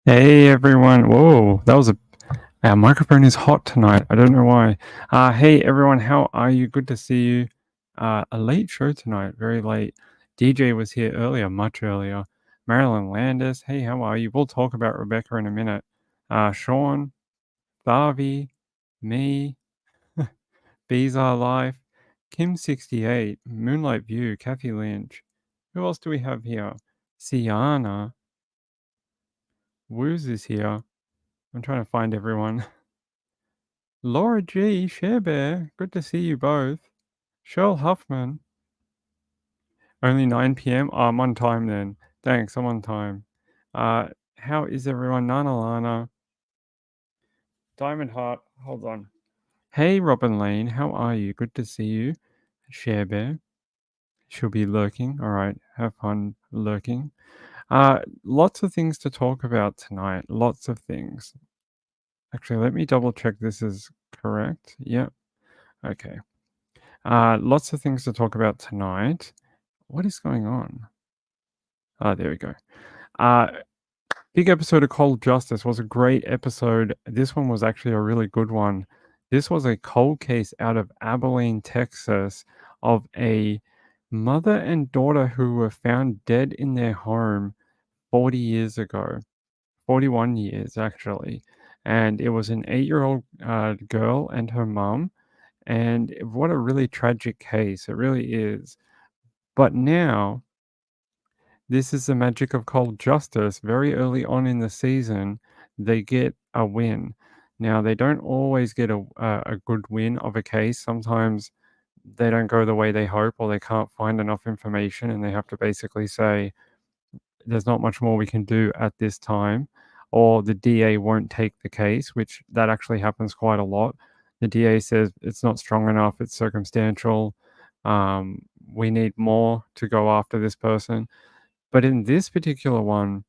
Hey everyone. Whoa, our microphone is hot tonight. I don't know why. Hey everyone, how are you? Good to see you. A late show tonight, very late. DJ was here earlier, much earlier. Marilyn Landis, hey, how are you? We'll talk about Rebekah in a minute. Sean, Thavi, me, Bees Are Life, Kim68, Moonlight View, Kathy Lynch. Who else do we have here? Sienna, Woos is here. I'm trying to find everyone. Laura G, Share Bear, good to see you both. Cheryl Huffman, only 9 p.m. Oh, I'm on time then. Thanks, I'm on time. How is everyone? Nana Lana, Diamond Heart, hold on. Hey, Robin Lane, how are you? Good to see you. Share Bear, she'll be lurking. All right, have fun lurking. Lots of things to talk about tonight. Lots of things. Actually, let me double check this is correct. Yep. Okay. Lots of things to talk about tonight. What is going on? There we go. Big episode of Cold Justice was a great episode. This one was actually a really good one. This was a cold case out of Abilene, Texas, of a mother and daughter who were found dead in their home 40 years ago. 41 years, actually. And it was an 8-year-old girl and her mum. And what a really tragic case. It really is. But now, this is the magic of Cold Justice. Very early on in the season, they get a win. Now, they don't always get a good win of a case. Sometimes they don't go the way they hope, or they can't find enough information, and they have to basically say, there's not much more we can do at this time, or the DA won't take the case, which that actually happens quite a lot. The DA says it's not strong enough, it's circumstantial, we need more to go after this person. But in this particular one,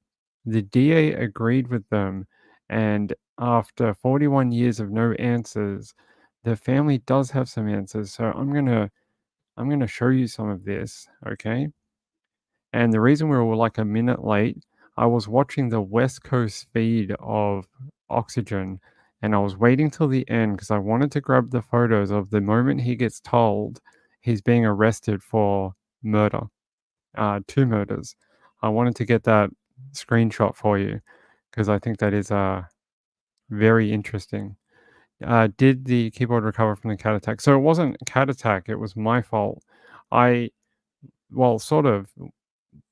the DA agreed with them, and after 41 years of no answers, the family does have some answers. So I'm gonna show you some of this, okay? And the reason we were like a minute late, I was watching the West Coast feed of Oxygen, and I was waiting till the end because I wanted to grab the photos of the moment he gets told he's being arrested for murder, 2 murders. I wanted to get that screenshot for you because I think that is very interesting. Did the keyboard recover from the cat attack? So it wasn't a cat attack, it was my fault. Well, sort of.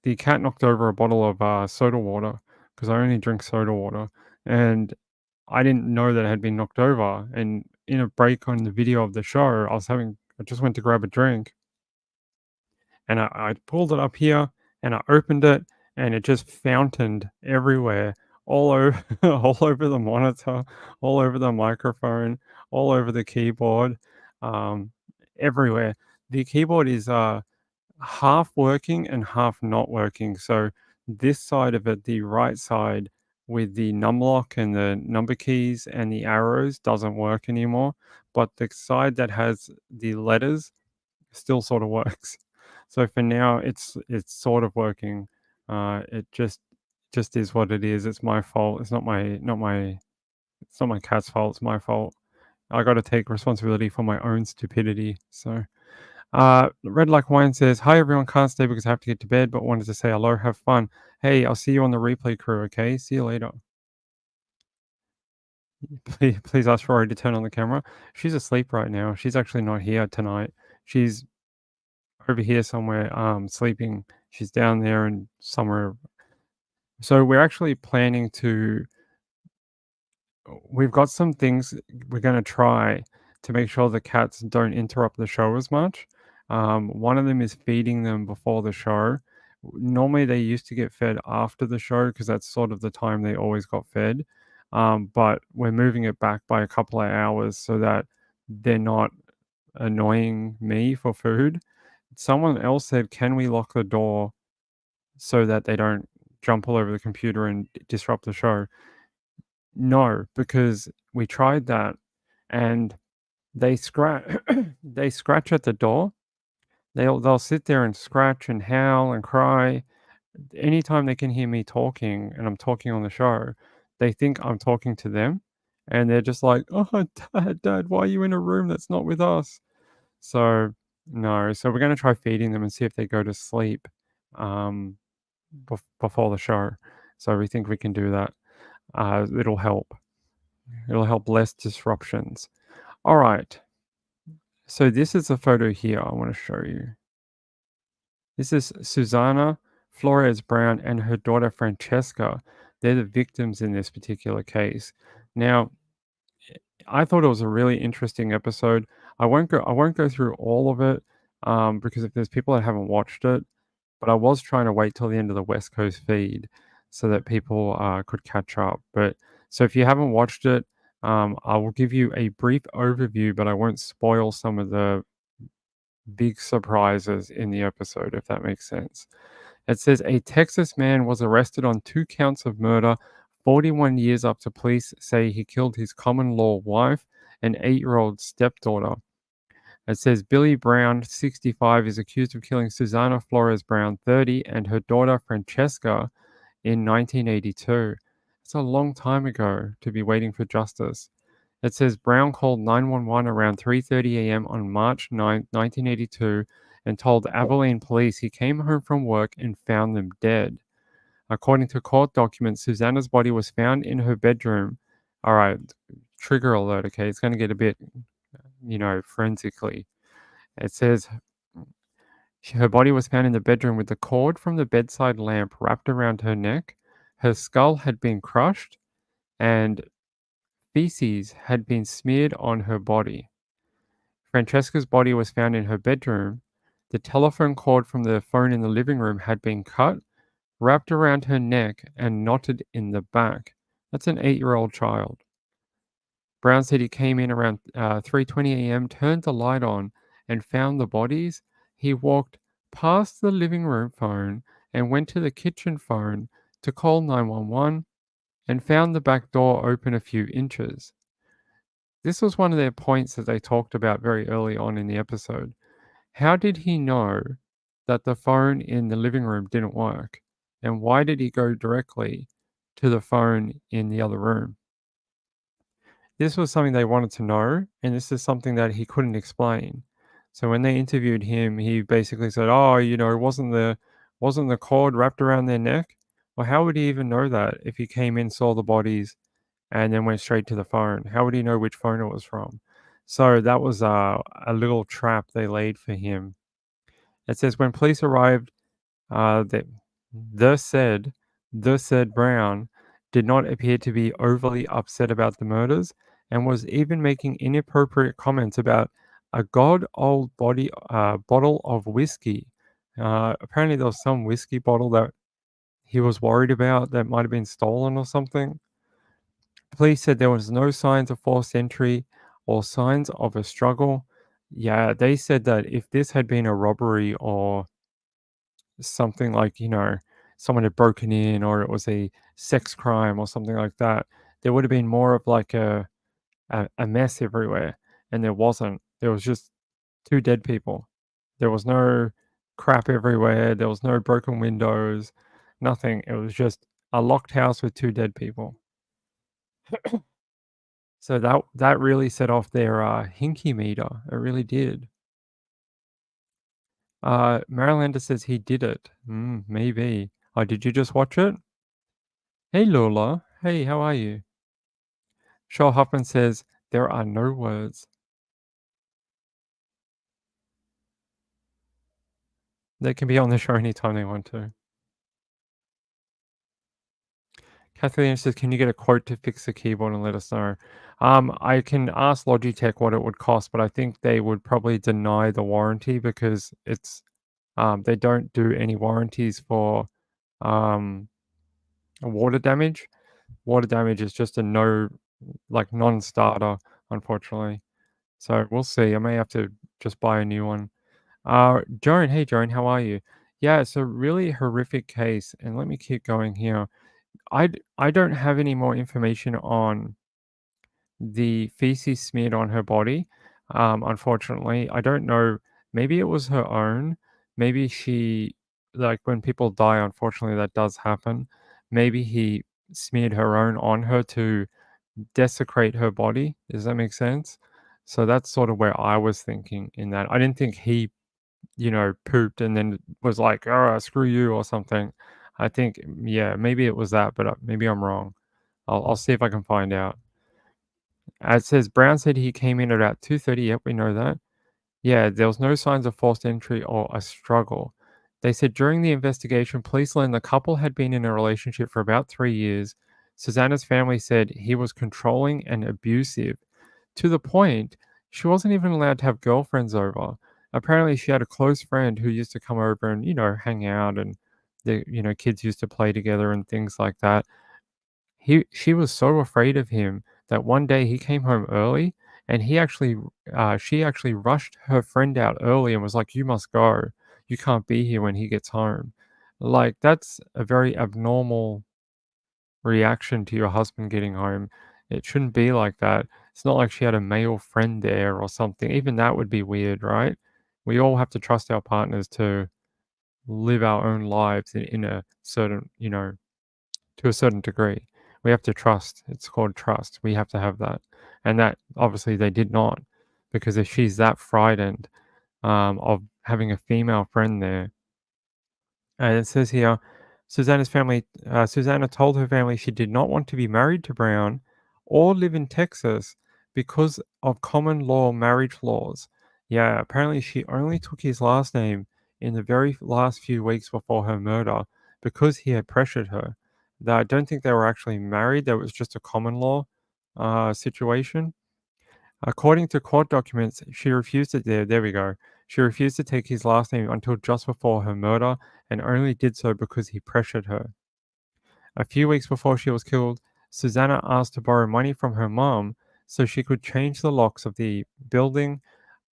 The cat knocked over a bottle of soda water because I only drink soda water, and I didn't know that it had been knocked over. And in a break on the video of the show, I just went to grab a drink, and I pulled it up here, and I opened it, and it just fountained everywhere, all over, all over the monitor, all over the microphone, all over the keyboard, um, everywhere. The keyboard is half working and half not working. So this side of it, the right side with the numlock and the number keys and the arrows doesn't work anymore. But the side that has the letters still sort of works. So for now, it's sort of working. It just is what it is. It's my fault. It's not my cat's fault. It's my fault. I got to take responsibility for my own stupidity. So. Red Like Wine says, hi everyone, can't stay because I have to get to bed, but wanted to say hello, have fun. Hey, I'll see you on the replay crew, okay? See you later. Please ask Rory to turn on the camera. She's asleep right now. She's actually not here tonight. She's over here somewhere, sleeping. She's down there and somewhere. So we're actually planning we've got some things we're going to try to make sure the cats don't interrupt the show as much. One of them is feeding them before the show. Normally, they used to get fed after the show because that's sort of the time they always got fed. But we're moving it back by a couple of hours so that they're not annoying me for food. Someone else said, can we lock the door so that they don't jump all over the computer and disrupt the show? No, because we tried that and they scratch they scratch at the door. They'll sit there and scratch and howl and cry anytime they can hear me talking and I'm talking on the show. they think I'm talking to them, and they're just like, "Oh, dad, why are you in a room that's not with us?" So, no. So we're gonna try feeding them and see if they go to sleep, um, before the show. So we think we can do that. It'll help. It'll help less disruptions. Alright. So this is a photo here I wanna show you. This is Susanna, Flores Brown, and her daughter Francesca. They're the victims in this particular case. Now, I thought it was a really interesting episode. I won't go through all of it, because if there's people that haven't watched it, but I was trying to wait till the end of the West Coast feed so that people, could catch up. But so if you haven't watched it, I will give you a brief overview, but I won't spoil some of the big surprises in the episode, if that makes sense. It says a Texas man was arrested on 2 counts of murder 41 years after police say he killed his common law wife and 8-year-old stepdaughter. It says Billye Brown, 65, is accused of killing Susanna Flores Brown, 30, and her daughter Francesca in 1982. It's a long time ago to be waiting for justice. It says Brown called 911 around 3:30 a.m. on March 9, 1982, and told Abilene police he came home from work and found them dead. According to court documents, Susanna's body was found in her bedroom. All right, trigger alert, okay? It's going to get a bit, forensically. It says her body was found in the bedroom with the cord from the bedside lamp wrapped around her neck. Her skull had been crushed, and feces had been smeared on her body. Francesca's body was found in her bedroom. The telephone cord from the phone in the living room had been cut, wrapped around her neck, and knotted in the back. That's an 8-year-old child. Brown said he came in around 3:20 a.m., turned the light on, and found the bodies. He walked past the living room phone and went to the kitchen phone to call 911 and found the back door open a few inches. This was one of their points that they talked about very early on in the episode. How did he know that the phone in the living room didn't work? And why did he go directly to the phone in the other room? This was something they wanted to know, and this is something that he couldn't explain. So when they interviewed him, he basically said, "Oh, wasn't the cord wrapped around their neck?" Well, how would he even know that if he came in, saw the bodies, and then went straight to the phone? How would he know which phone it was from? So that was a little trap they laid for him. It says when police arrived, that the said the said Brown did not appear to be overly upset about the murders and was even making inappropriate comments about a god old bottle of whiskey. Apparently, there was some whiskey bottle that he was worried about that might have been stolen or something. Police said there was no signs of forced entry or signs of a struggle. Yeah, they said that if this had been a robbery or something like, someone had broken in or it was a sex crime or something like that, there would have been more of like a mess everywhere. And there wasn't. There was just 2 dead people. There was no crap everywhere. There was no broken windows, nothing. It was just a locked house with 2 dead people. So that really set off their hinky meter. It really did. Marilander says he did it. Maybe. Oh, did you just watch it? Hey Lola. Hey, how are you? Shaw Hoffman says there are no words. They can be on the show anytime they want to. Kathleen says, can you get a quote to fix the keyboard and let us know? I can ask Logitech what it would cost, but I think they would probably deny the warranty because it's they don't do any warranties for um, water damage. Water damage is just a non-starter, unfortunately. So we'll see. I may have to just buy a new one. Joan, hey Joan, how are you? Yeah, it's a really horrific case, and let me keep going here. I don't have any more information on the feces smeared on her body. Unfortunately, I don't know. Maybe it was her own. Maybe she, like when people die, unfortunately, that does happen. Maybe he smeared her own on her to desecrate her body. Does that make sense? So that's sort of where I was thinking in that. I didn't think he, pooped and then was like, "Oh, screw you," or something. I think, yeah, maybe it was that, but maybe I'm wrong. I'll see if I can find out. It says Brown said he came in at about 2:30. Yep, we know that. Yeah, there was no signs of forced entry or a struggle. They said during the investigation, police learned the couple had been in a relationship for about 3 years. Susanna's family said he was controlling and abusive to the point she wasn't even allowed to have girlfriends over. Apparently, she had a close friend who used to come over and, hang out, and the kids used to play together and things like that. She was so afraid of him that one day he came home early, and she actually rushed her friend out early and was like, "You must go. You can't be here when he gets home." Like, that's a very abnormal reaction to your husband getting home. It shouldn't be like that. It's not like she had a male friend there or something. Even that would be weird, right? We all have to trust our partners to live our own lives in a certain, to a certain degree. We have to trust. It's called trust. We have to have that. And that obviously they did not, because if she's that frightened of having a female friend there, and it says here, Susanna told her family she did not want to be married to Brown or live in Texas because of common law marriage laws. Yeah, apparently she only took his last name in the very last few weeks before her murder because he had pressured her. I don't think they were actually married. That was just a common law situation. According to court documents, she refused to there we go. She refused to take his last name until just before her murder and only did so because he pressured her. A few weeks before she was killed, Susanna asked to borrow money from her mom so she could change the locks of the building.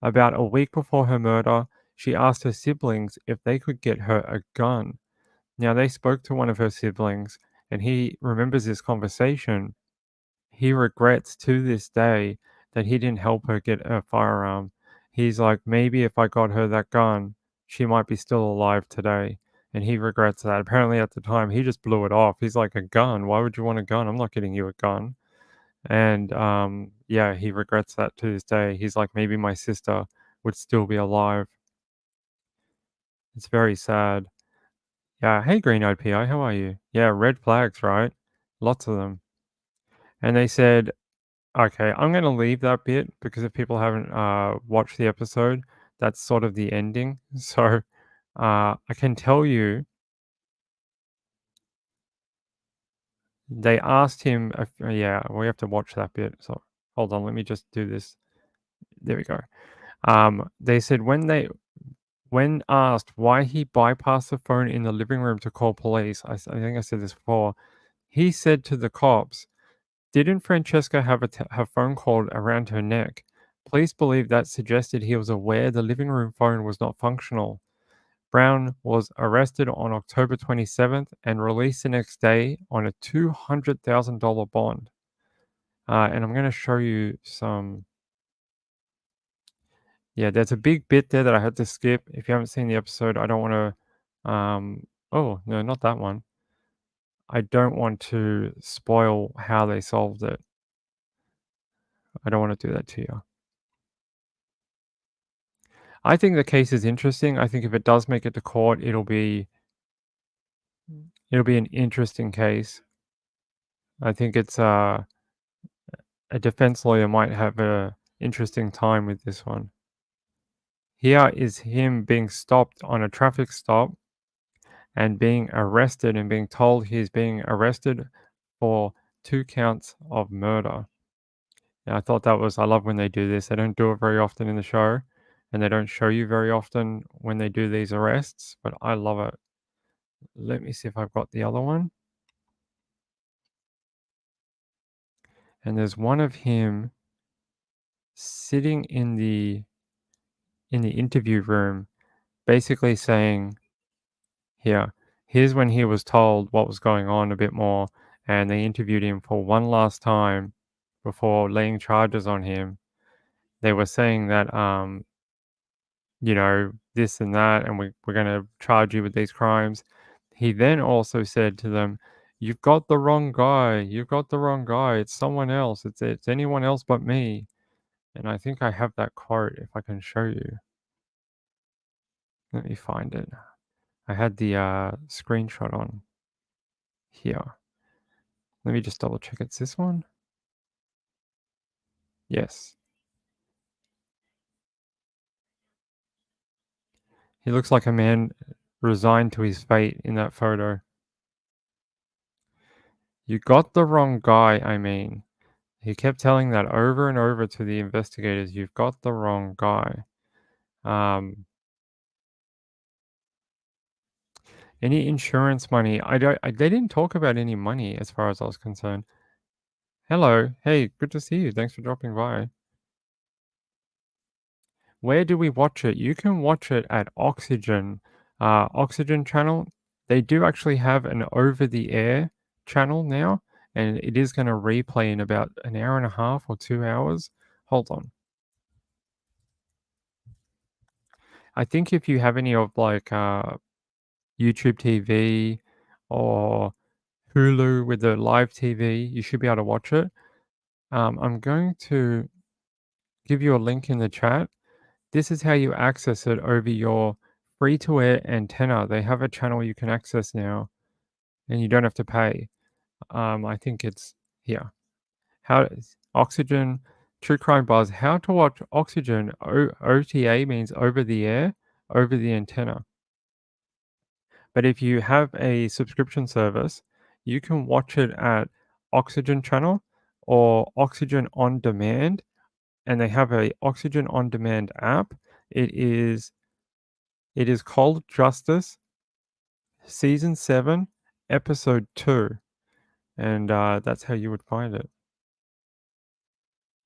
About a week before her murder, she asked her siblings if they could get her a gun. Now, they spoke to one of her siblings, and he remembers this conversation. He regrets to this day that he didn't help her get a firearm. He's like, maybe if I got her that gun, she might be still alive today. And he regrets that. Apparently, at the time, he just blew it off. He's like, a gun? Why would you want a gun? I'm not getting you a gun. And yeah, he regrets that to this day. He's like, maybe my sister would still be alive. It's very sad. Yeah. Hey, Green Eyed PI, how are you? Yeah, red flags, right? Lots of them. And they said, okay, I'm gonna leave that bit because if people haven't watched the episode, that's sort of the ending. So I can tell you they asked him. Yeah, we have to watch that bit. So hold on, let me just do this. There we go. They said when asked why he bypassed the phone in the living room to call police, I think I said this before. He said to the cops, "Didn't Francesca have her phone cord around her neck? Police believe that suggested he was aware the living room phone was not functional." Brown was arrested on October 27th and released the next day on a $200,000 bond. And I'm going to show you some. Yeah, there's a big bit there that I had to skip. If you haven't seen the episode, I don't want to. Oh, no, not that one. I don't want to spoil how they solved it. I don't want to do that to you. I think the case is interesting. I think if it does make it to court, it'll be an interesting case. I think it's a defense lawyer might have a interesting time with this one. Here is him being stopped on a traffic stop and being arrested and being told he's being arrested for 2 counts of murder. And I thought that was I love when they do this. They don't do it very often in the show, and they don't show you very often when they do these arrests, but I love it. Let me see if I've got the other one. And there's one of him sitting in the interview room, basically saying, "Here, here's when he was told what was going on a bit more, and they interviewed him for one last time before laying charges on him. They were saying that, this and that, and we're going to charge you with these crimes." He then also said to them, You've got the wrong guy. You've got the wrong guy. It's someone else. It's anyone else but me. And I think I have that quote if I can show you. Let me find it. I had the screenshot on here. Let me just double check it's this one. Yes. He looks like a man resigned to his fate in that photo. You got the wrong guy, I mean. He kept telling that over and over to the investigators. You've got the wrong guy. Um, any insurance money? They didn't talk about any money as far as I was concerned. Hello. Hey, good to see you. Thanks for dropping by. Where do we watch it? You can watch it at Oxygen. Oxygen channel. They do actually have an over-the-air channel now, and it is going to replay in about an hour and a half or 2 hours. Hold on. I think if you have any of like YouTube TV or Hulu with the live TV, you should be able to watch it. I'm going to give you a link in the chat. This is how you access it over your free-to-air antenna. They have a channel you can access now, and you don't have to pay. I think it's here. How Oxygen, True Crime Buzz. How to watch Oxygen. OTA means over the air, over the antenna. But if you have a subscription service, you can watch it at Oxygen channel or Oxygen On Demand, and they have a Oxygen On Demand app. It is called Justice, Season 7, Episode 2, and that's how you would find it.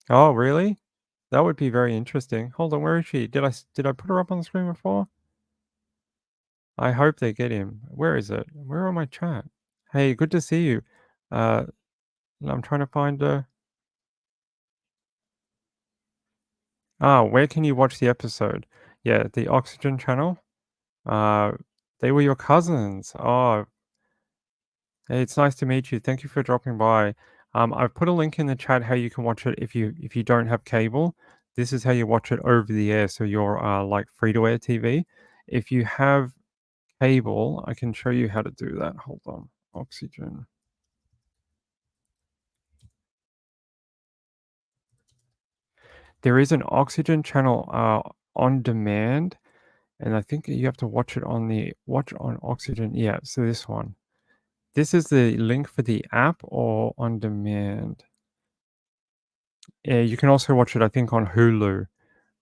Oh, really? That would be very interesting. Hold on, where is she? Did I put her up on the screen before? I hope they get him. Where is it? Where are my chat? Hey, good to see you. I'm trying to find where can you watch the episode? Yeah, the Oxygen channel. Uh, they were your cousins. Oh, hey, it's nice to meet you. Thank you for dropping by. I've put a link in the chat how you can watch it if you don't have cable. This is how you watch it over the air, so you're like free to air TV. If you have cable, I can show you how to do that. Hold on. Oxygen. There is an Oxygen channel on demand, and I think you have to watch it on Oxygen. Yeah, so this one. This is the link for the app or on demand. Yeah, you can also watch it, I think, on Hulu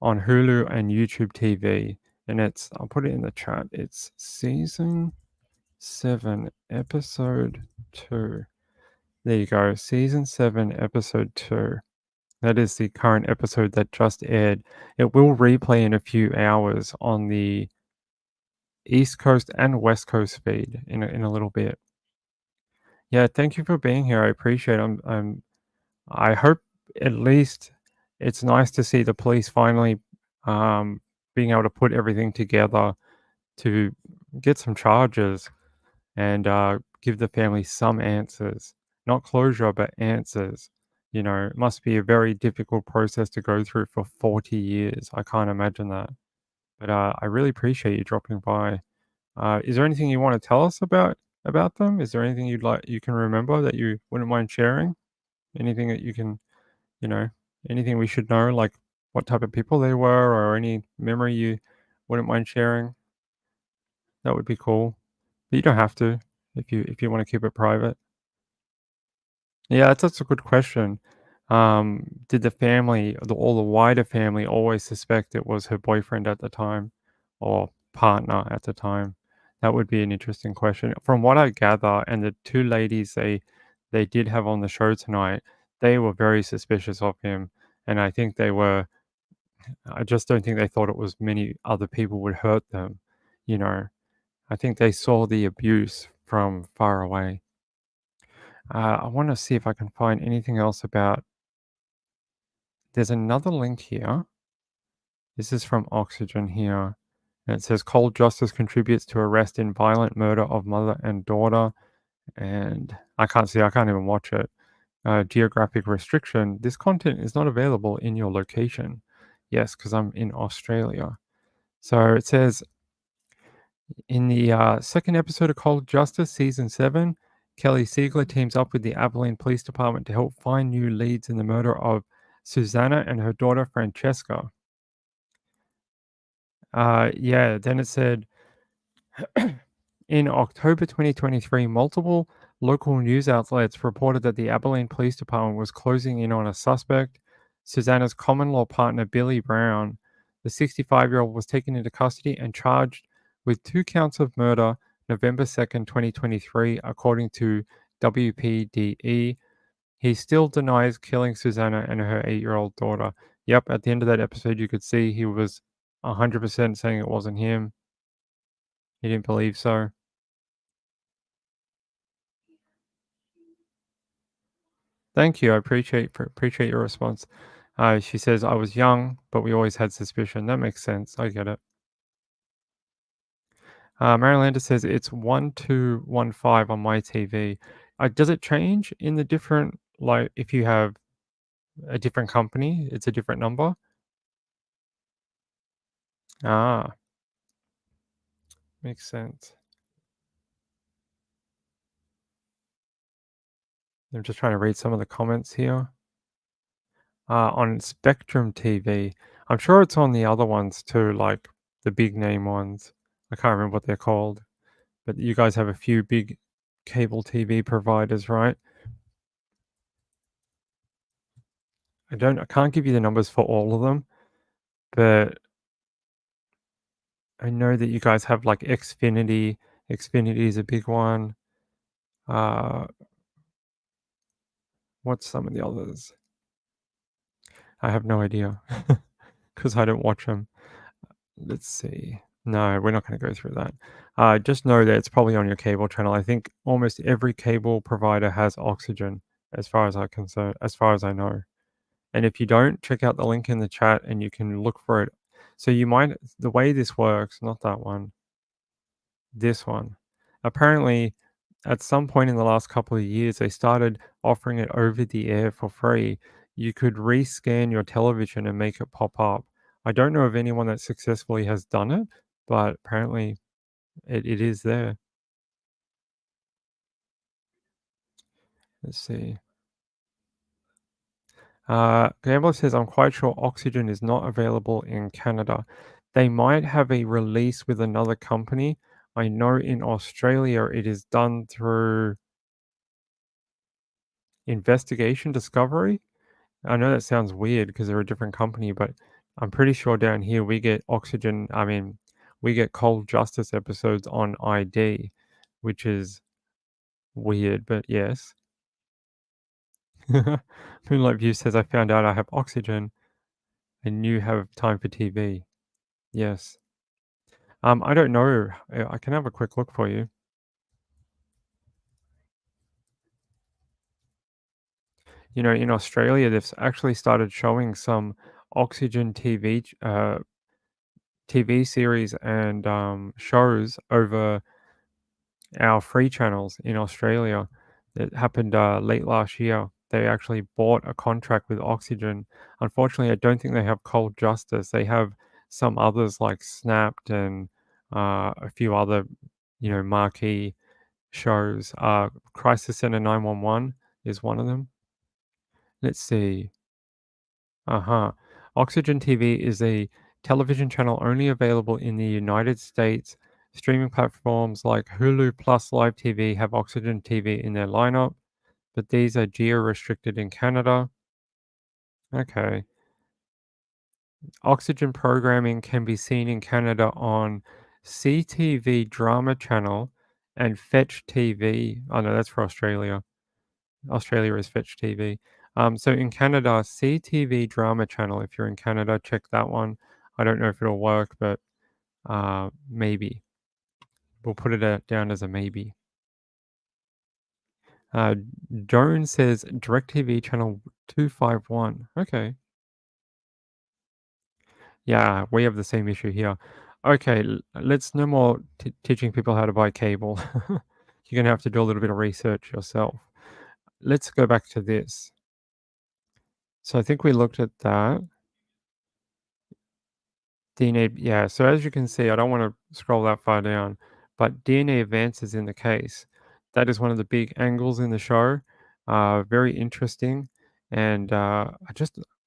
and YouTube TV. And I'll put it in the chat. It's season 7, episode 2. There you go. Season 7, episode 2. That is the current episode that just aired. It will replay in a few hours on the East Coast and West Coast feed in a little bit. Yeah, thank you for being here. I appreciate it. I hope at least it's nice to see the police finally being able to put everything together to get some charges and give the family some answers. Not closure, but answers. You know, it must be a very difficult process to go through for 40 years. I can't imagine that. But I really appreciate you dropping by. Is there anything you want to tell us about them? Is there anything you can remember that you wouldn't mind sharing? Anything that you can, you know, anything we should know, like what type of people they were, or any memory you wouldn't mind sharing? That would be cool. But you don't have to if you want to keep it private. Yeah, that's a good question. Did the family, the wider family, always suspect it was her boyfriend at the time or partner at the time? That would be an interesting question. From what I gather, and the two ladies they did have on the show tonight, they were very suspicious of him, and I think they were. I just don't think they thought it was many other people would hurt them. You know, I think they saw the abuse from far away. I want to see if I can find anything else about. There's another link here. This is from Oxygen here. And it says cold justice contributes to arrest in violent murder of mother and daughter. and I can't even watch it. Geographic restriction. This content is not available in your location. Yes, because I'm in Australia. So it says in the second episode of Cold Justice, season 7, Kelly Siegler teams up with the Abilene Police Department to help find new leads in the murder of Susanna and her daughter Francesca. Yeah, then it said in October 2023, multiple local news outlets reported that the Abilene Police Department was closing in on a suspect, Susanna's common law partner, Billye Brown. The 65-year-old was taken into custody and charged with 2 counts of murder November 2nd, 2023, according to WPDE. He still denies killing Susanna and her 8-year-old daughter. Yep, at the end of that episode, you could see he was 100% saying it wasn't him. He didn't believe so. Thank you. I appreciate your response. She says, I was young, but we always had suspicion. That makes sense. I get it. Marylander says it's 1215 on my TV. Does it change in the different, like, if you have a different company, it's a different number? Ah, makes sense. I'm just trying to read some of the comments here. On Spectrum TV. I'm sure it's on the other ones too, like the big name ones. I can't remember what they're called. But you guys have a few big cable TV providers, right? I can't give you the numbers for all of them, but I know that you guys have like Xfinity. Xfinity is a big one. Uh, what's some of the others? I have no idea because I don't watch them. Let's see. No, we're not going to go through that. Just know that it's probably on your cable channel. I think almost every cable provider has Oxygen, as far as as far as I know. And if you don't, check out the link in the chat and you can look for it. So the way this works, not that one, this one. Apparently, at some point in the last couple of years, they started offering it over the air for free. You could rescan your television and make it pop up. I don't know of anyone that successfully has done it, but apparently it is there. Let's see. Gambler says, I'm quite sure Oxygen is not available in Canada. They might have a release with another company. I know in Australia it is done through Investigation Discovery. I know that sounds weird because they're a different company, but I'm pretty sure down here we get we get Cold Justice episodes on ID, which is weird, but yes. Moonlight View says, I found out I have Oxygen and you have time for TV. Yes. I don't know. I can have a quick look for you. You know, in Australia, they've actually started showing some Oxygen TV series and shows over our free channels in Australia. It happened late last year. They actually bought a contract with Oxygen. Unfortunately, I don't think they have Cold Justice. They have some others like Snapped and a few other, marquee shows. Crisis Center 911 is one of them. Let's see. Uh-huh. Oxygen TV is a television channel only available in the United States. Streaming platforms like Hulu Plus Live TV have Oxygen TV in their lineup, but these are geo-restricted in Canada. Okay. Oxygen programming can be seen in Canada on CTV Drama Channel and Fetch TV. Oh no, that's for Australia. Australia is Fetch TV. So in Canada, CTV Drama Channel, if you're in Canada, check that one. I don't know if it'll work, but maybe. We'll put it down as a maybe. Joan says DirecTV Channel 251. Okay. Yeah, we have the same issue here. Okay, let's no more teaching people how to buy cable. you're gonna have to do a little bit of research yourself. Let's go back to this. So I think we looked at that. DNA, yeah. So as you can see, I don't want to scroll that far down, but DNA advances in the case. That is one of the big angles in the show. Very interesting. And I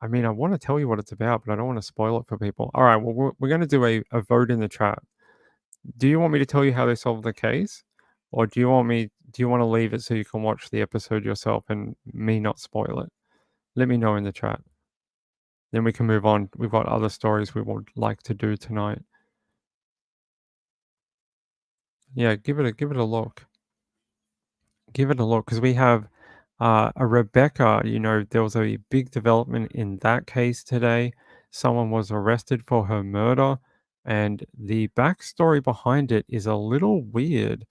mean, I want to tell you what it's about, but I don't want to spoil it for people. All right. Well, we're going to do a vote in the chat. Do you want me to tell you how they solved the case? Or do you want to leave it so you can watch the episode yourself and me not spoil it? Let me know in the chat. Then we can move on. We've got other stories we would like to do tonight. Yeah, give it a look. Give it a look because we have a Rebekah. There was a big development in that case today. Someone was arrested for her murder, and the backstory behind it is a little weird,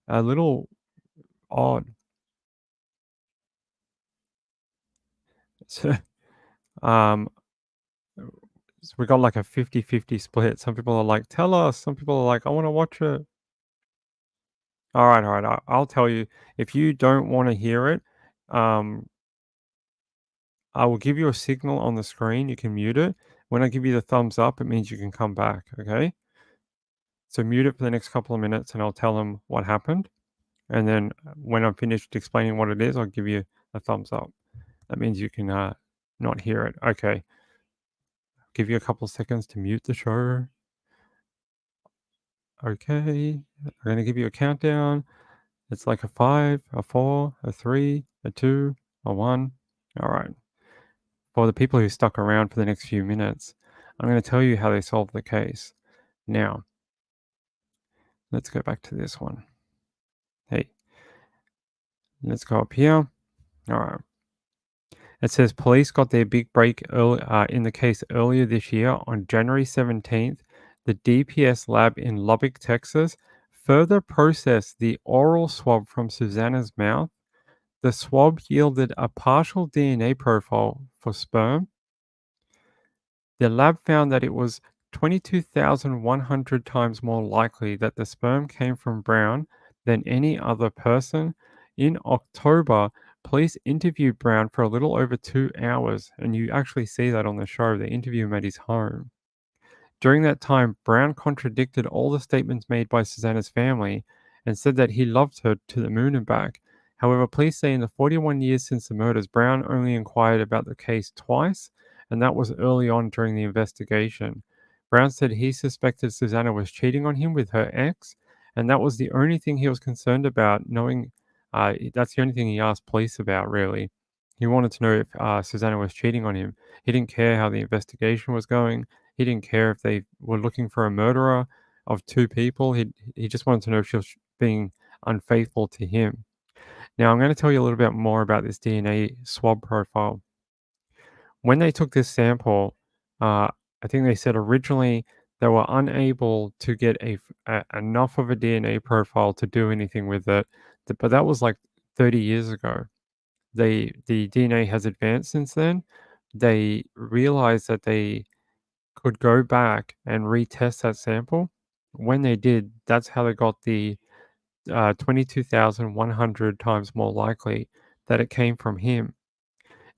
a little odd. So, um, so we got like a 50-50 split. Some people are like, tell us. Some people are like, I want to watch it. All right, all right. I'll tell you. If you don't want to hear it, um, I will give you a signal on the screen. You can mute it. When I give you the thumbs up, it means you can come back. Okay. So mute it for the next couple of minutes and I'll tell them what happened. And then when I'm finished explaining what it is, I'll give you a thumbs up. That means you can not hear it. Okay. Give you a couple of seconds to mute the show. Okay. I'm going to give you a countdown. It's like a 5, a 4, a 3, a 2, a 1. All right. For the people who stuck around for the next few minutes, I'm going to tell you how they solved the case. Now, let's go back to this one. Hey, let's go up here. All right. It says police got their big break in the case earlier this year on January 17th. The DPS lab in Lubbock, Texas, further processed the oral swab from Susanna's mouth. The swab yielded a partial DNA profile for sperm. The lab found that it was 22,100 times more likely that the sperm came from Brown than any other person. In October, police interviewed Brown for a little over 2 hours, and you actually see that on the show. They interview him at his home. During that time, Brown contradicted all the statements made by Susanna's family and said that he loved her to the moon and back. However, police say in the 41 years since the murders, Brown only inquired about the case twice, and that was early on during the investigation. Brown said he suspected Susanna was cheating on him with her ex, and that was the only thing he was concerned about, knowing that's the only thing he asked police about, really. He wanted to know if Susanna was cheating on him. He didn't care how the investigation was going. He didn't care if they were looking for a murderer of two people. He just wanted to know if she was being unfaithful to him. Now, I'm going to tell you a little bit more about this DNA swab profile. When they took this sample, I think they said originally they were unable to get enough of a DNA profile to do anything with it, but that was like 30 years ago. The DNA has advanced since then. They realized that they could go back and retest that sample. When they did, that's how they got the 22,100 times more likely that it came from him.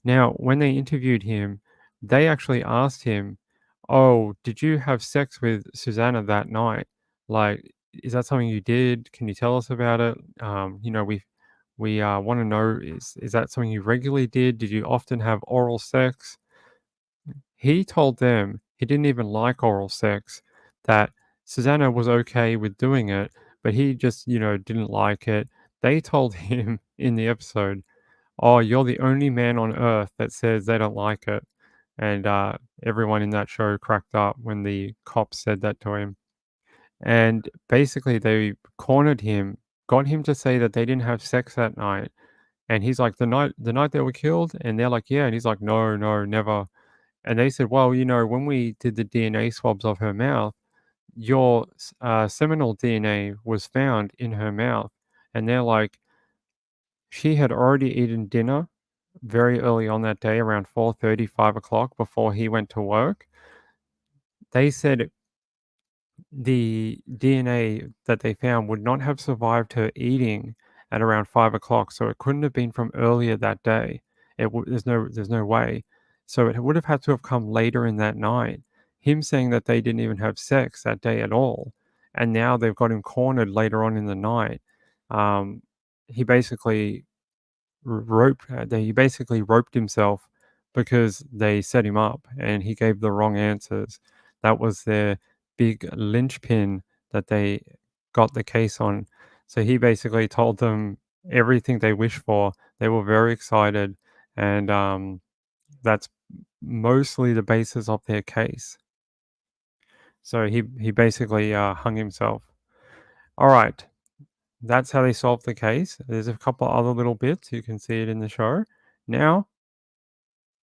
Now, when they interviewed him, they actually asked him, "Oh, did you have sex with Susanna that night? Like, is that something you did? Can you tell us about it? We want to know, is that something you regularly did? Did you often have oral sex?" He told them he didn't even like oral sex, that Susanna was okay with doing it, but he just, didn't like it. They told him in the episode, "Oh, you're the only man on earth that says they don't like it." And everyone in that show cracked up when the cops said that to him. And basically, they cornered him, got him to say that they didn't have sex that night. And he's like, the night they were killed? And they're like, yeah. And he's like, no, no, never. And they said, well, when we did the DNA swabs of her mouth, your seminal DNA was found in her mouth. And they're like, she had already eaten dinner very early on that day, around 4:30, 5 o'clock, before he went to work. They said the DNA that they found would not have survived her eating at around 5 o'clock, so it couldn't have been from earlier that day. There's no way. So it would have had to have come later in that night. Him saying that they didn't even have sex that day at all, and now they've got him cornered later on in the night. Um, he basically he basically roped himself because they set him up and he gave the wrong answers. That was their big linchpin that they got the case on. So he basically told them everything they wished for. They were very excited, and that's mostly the basis of their case. So he basically hung himself. All right, that's how they solved the case. There's a couple other little bits. You can see it in the show. Now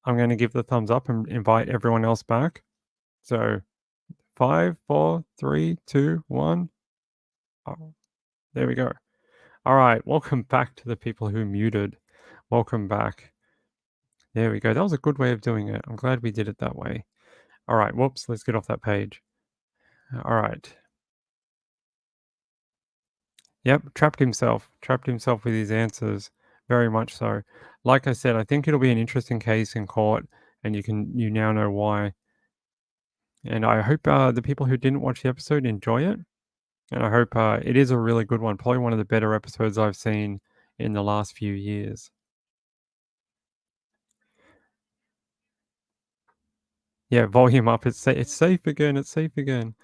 I'm going to give the thumbs up and invite everyone else back. So 5, 4, 3, 2, 1. Oh, there we go. All right. Welcome back to the people who muted. Welcome back. There we go. That was a good way of doing it. I'm glad we did it that way. All right. Whoops. Let's get off that page. All right. Yep. Trapped himself. Trapped himself with his answers. Very much so. Like I said, I think it'll be an interesting case in court, and you now know why. And I hope the people who didn't watch the episode enjoy it. And I hope it is a really good one. Probably one of the better episodes I've seen in the last few years. Yeah, volume up. It's safe again. It's safe again.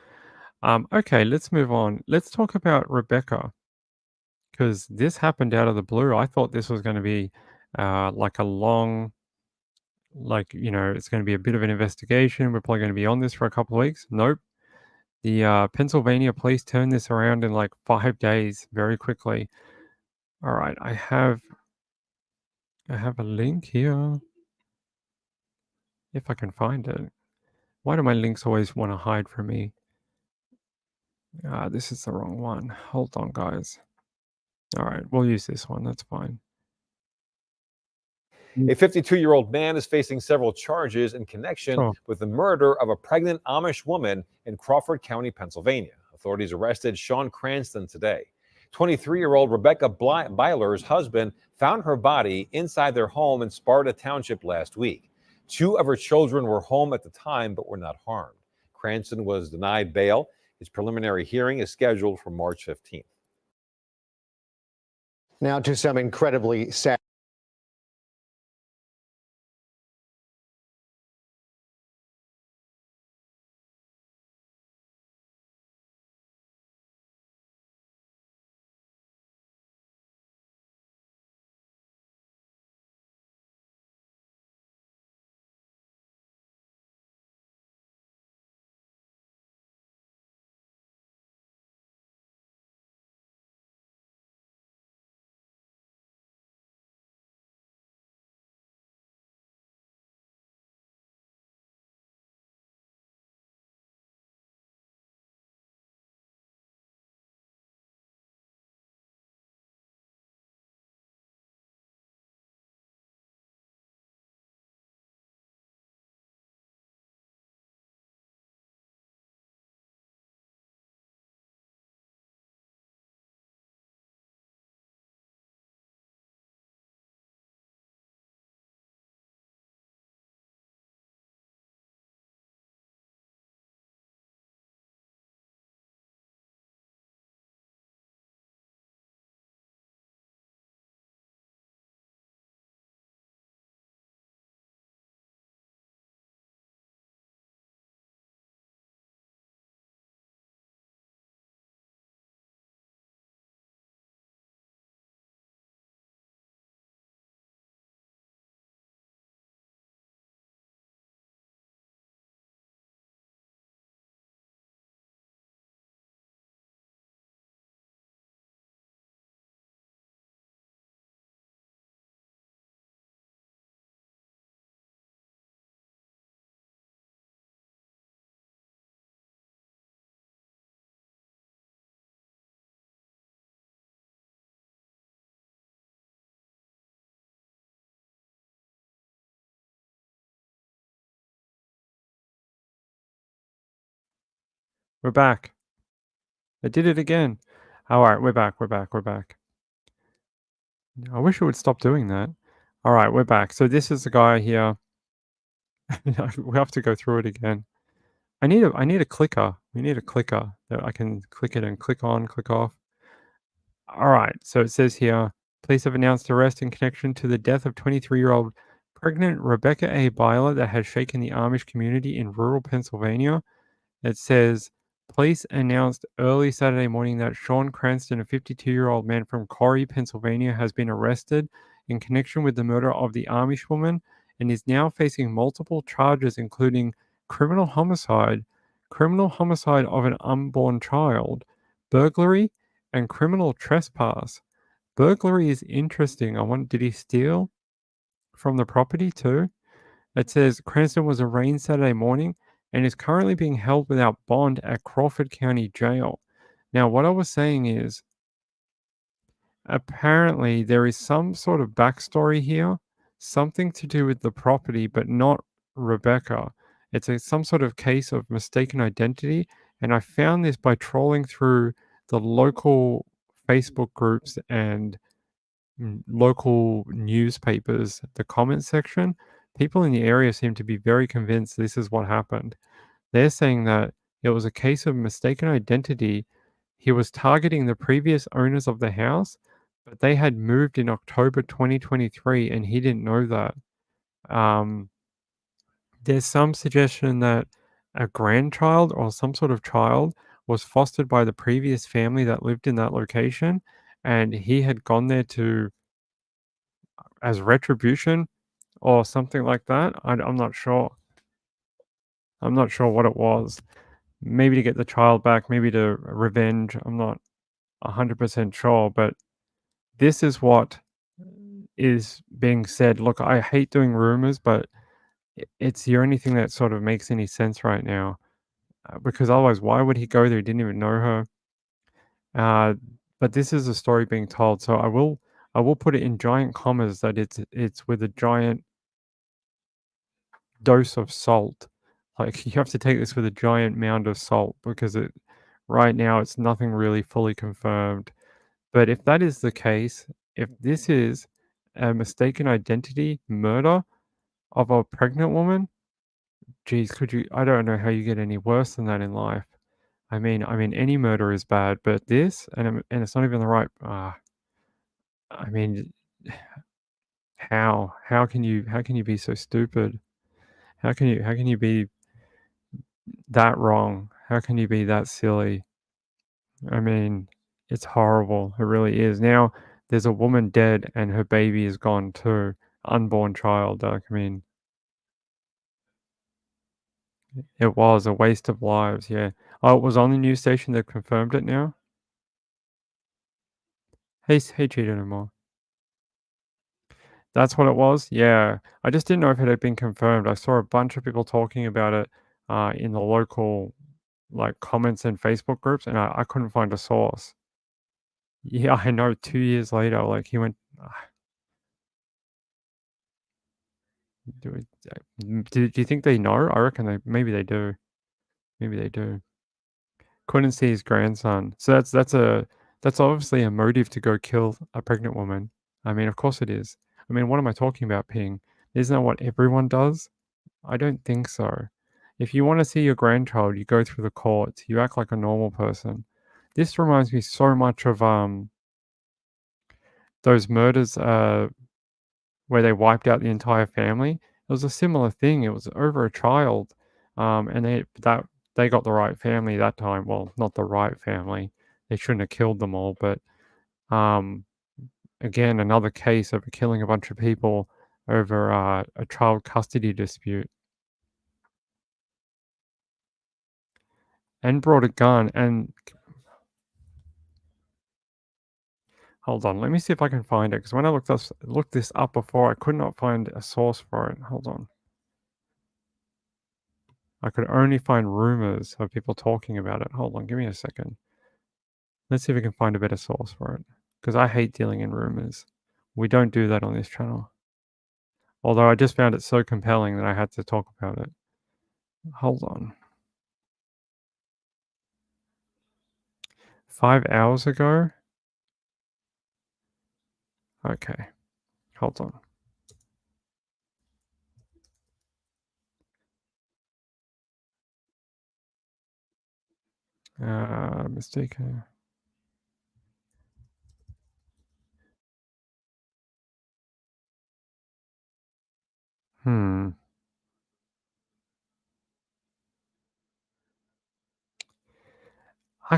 Okay, let's move on. Let's talk about Rebekah, because this happened out of the blue. I thought this was going to be like a long, it's going to be a bit of an investigation. We're probably going to be on this for a couple of weeks. Nope. The Pennsylvania police turned this around in like 5 days, very quickly. All right, I have a link here. If I can find it. Why do my links always want to hide from me? This is the wrong one. Hold on, guys. All right, we'll use this one. That's fine. A 52-year-old man is facing several charges in connection with the murder of a pregnant Amish woman in Crawford County, Pennsylvania. Authorities arrested Sean Cranston today. 23-year-old Rebekah Byer's husband found her body inside their home in Sparta Township last week. 2 of her children were home at the time but were not harmed. Cranston was denied bail. His preliminary hearing is scheduled for March 15th. Now to some incredibly sad. We're back. I did it again. All right, we're back. I wish it would stop doing that. All right, we're back. So this is the guy here. We have to go through it again. I need a clicker. We need a clicker that I can click it and click on, click off. All right. So it says here, police have announced arrest in connection to the death of 23-year-old pregnant Rebekah A. Byer that has shaken the Amish community in rural Pennsylvania. It says, police announced early Saturday morning that Sean Cranston, a 52-year-old man from Corey, Pennsylvania, has been arrested in connection with the murder of the Amish woman and is now facing multiple charges, including criminal homicide of an unborn child, burglary, and criminal trespass. Burglary is interesting. Did he steal from the property too? It says Cranston was arraigned Saturday morning and is currently being held without bond at Crawford County Jail. Now, what I was saying is, apparently there is some sort of backstory here, something to do with the property, but not Rebekah. It's some sort of case of mistaken identity, and I found this by trolling through the local Facebook groups and local newspapers, the comment section. People in the area seem to be very convinced this is what happened. They're saying that it was a case of mistaken identity. He was targeting the previous owners of the house, but they had moved in October 2023 and he didn't know that. There's some suggestion that a grandchild or some sort of child was fostered by the previous family that lived in that location, and he had gone there as retribution or something like that. I'm not sure. I'm not sure what it was. Maybe to get the child back, maybe to revenge. I'm not 100% sure, but this is what is being said. Look, I hate doing rumors, but it's the only thing that sort of makes any sense right now. Because otherwise, why would he go there? He didn't even know her. But this is a story being told, so I will put it in giant commas that it's with a giant dose of salt. Like, you have to take this with a giant mound of salt because right now it's nothing really fully confirmed. But if that is the case, if this is a mistaken identity murder of a pregnant woman, geez, I don't know how you get any worse than that in life. I mean, any murder is bad, but this, and it's not even the right. I mean, how can you be so stupid? How can you be that wrong? How can you be that silly? I mean, it's horrible. It really is. Now there's a woman dead and her baby is gone too. Unborn child. Like, I mean, it was a waste of lives. Yeah. Oh, it was on the news station that confirmed it now. Hey, Cheetah no more. That's what it was? Yeah. I just didn't know if it had been confirmed. I saw a bunch of people talking about it in the local comments and Facebook groups, and I couldn't find a source. Yeah, I know. 2 years later, like he went. Do you think they know? I reckon maybe they do. Maybe they do. Couldn't see his grandson. So that's obviously a motive to go kill a pregnant woman. I mean, of course it is. I mean, what am I talking about, Ping? Isn't that what everyone does? I don't think so. If you want to see your grandchild, you go through the courts. You act like a normal person. This reminds me so much of those murders where they wiped out the entire family. It was a similar thing. It was over a child, and they got the right family that time. Well, not the right family. They shouldn't have killed them all, but again, another case of killing a bunch of people over a child custody dispute. And brought a gun and hold on, let me see if I can find it, because when I looked this up before, I could not find a source for it. Hold on. I could only find rumors of people talking about it. Hold on, give me a second. Let's see if we can find a better source for it, because I hate dealing in rumors. We don't do that on this channel. Although I just found it so compelling that I had to talk about it. Hold on. 5 hours ago? Okay. Hold on. Mistake.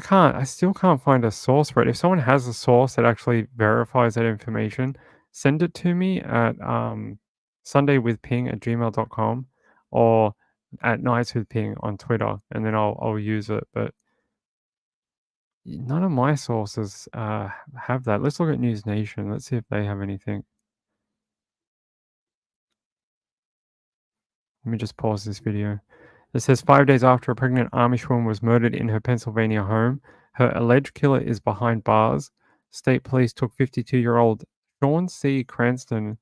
I still can't find a source for it. If someone has a source that actually verifies that information, send it to me at sundaywithping@gmail.com or at nightswithping on Twitter, and then I'll use it. But none of my sources have that. Let's look at News Nation. Let's see if they have anything. Let me just pause this video. It says 5 days after a pregnant Amish woman was murdered in her Pennsylvania home, her alleged killer is behind bars. State police took 52-year-old Sean C. Cranston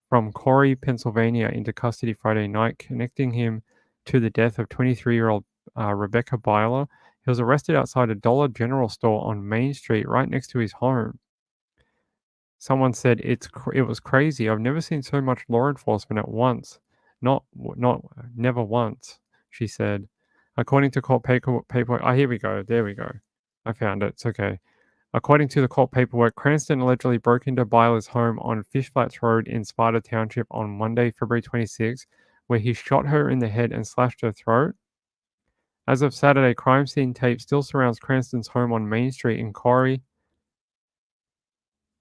from Corey, Pennsylvania into custody Friday night, connecting him to the death of 23-year-old Rebekah Byer. He was arrested outside a Dollar General store on Main Street right next to his home. Someone said it was crazy. I've never seen so much law enforcement at once. Never once, she said. According to court paperwork. Here we go. There we go. I found it. It's okay. According to the court paperwork, Cranston allegedly broke into Byler's home on Fish Flats Road in Sparta Township on Monday, February 26, where he shot her in the head and slashed her throat. As of Saturday, crime scene tape still surrounds Cranston's home on Main Street in Corey.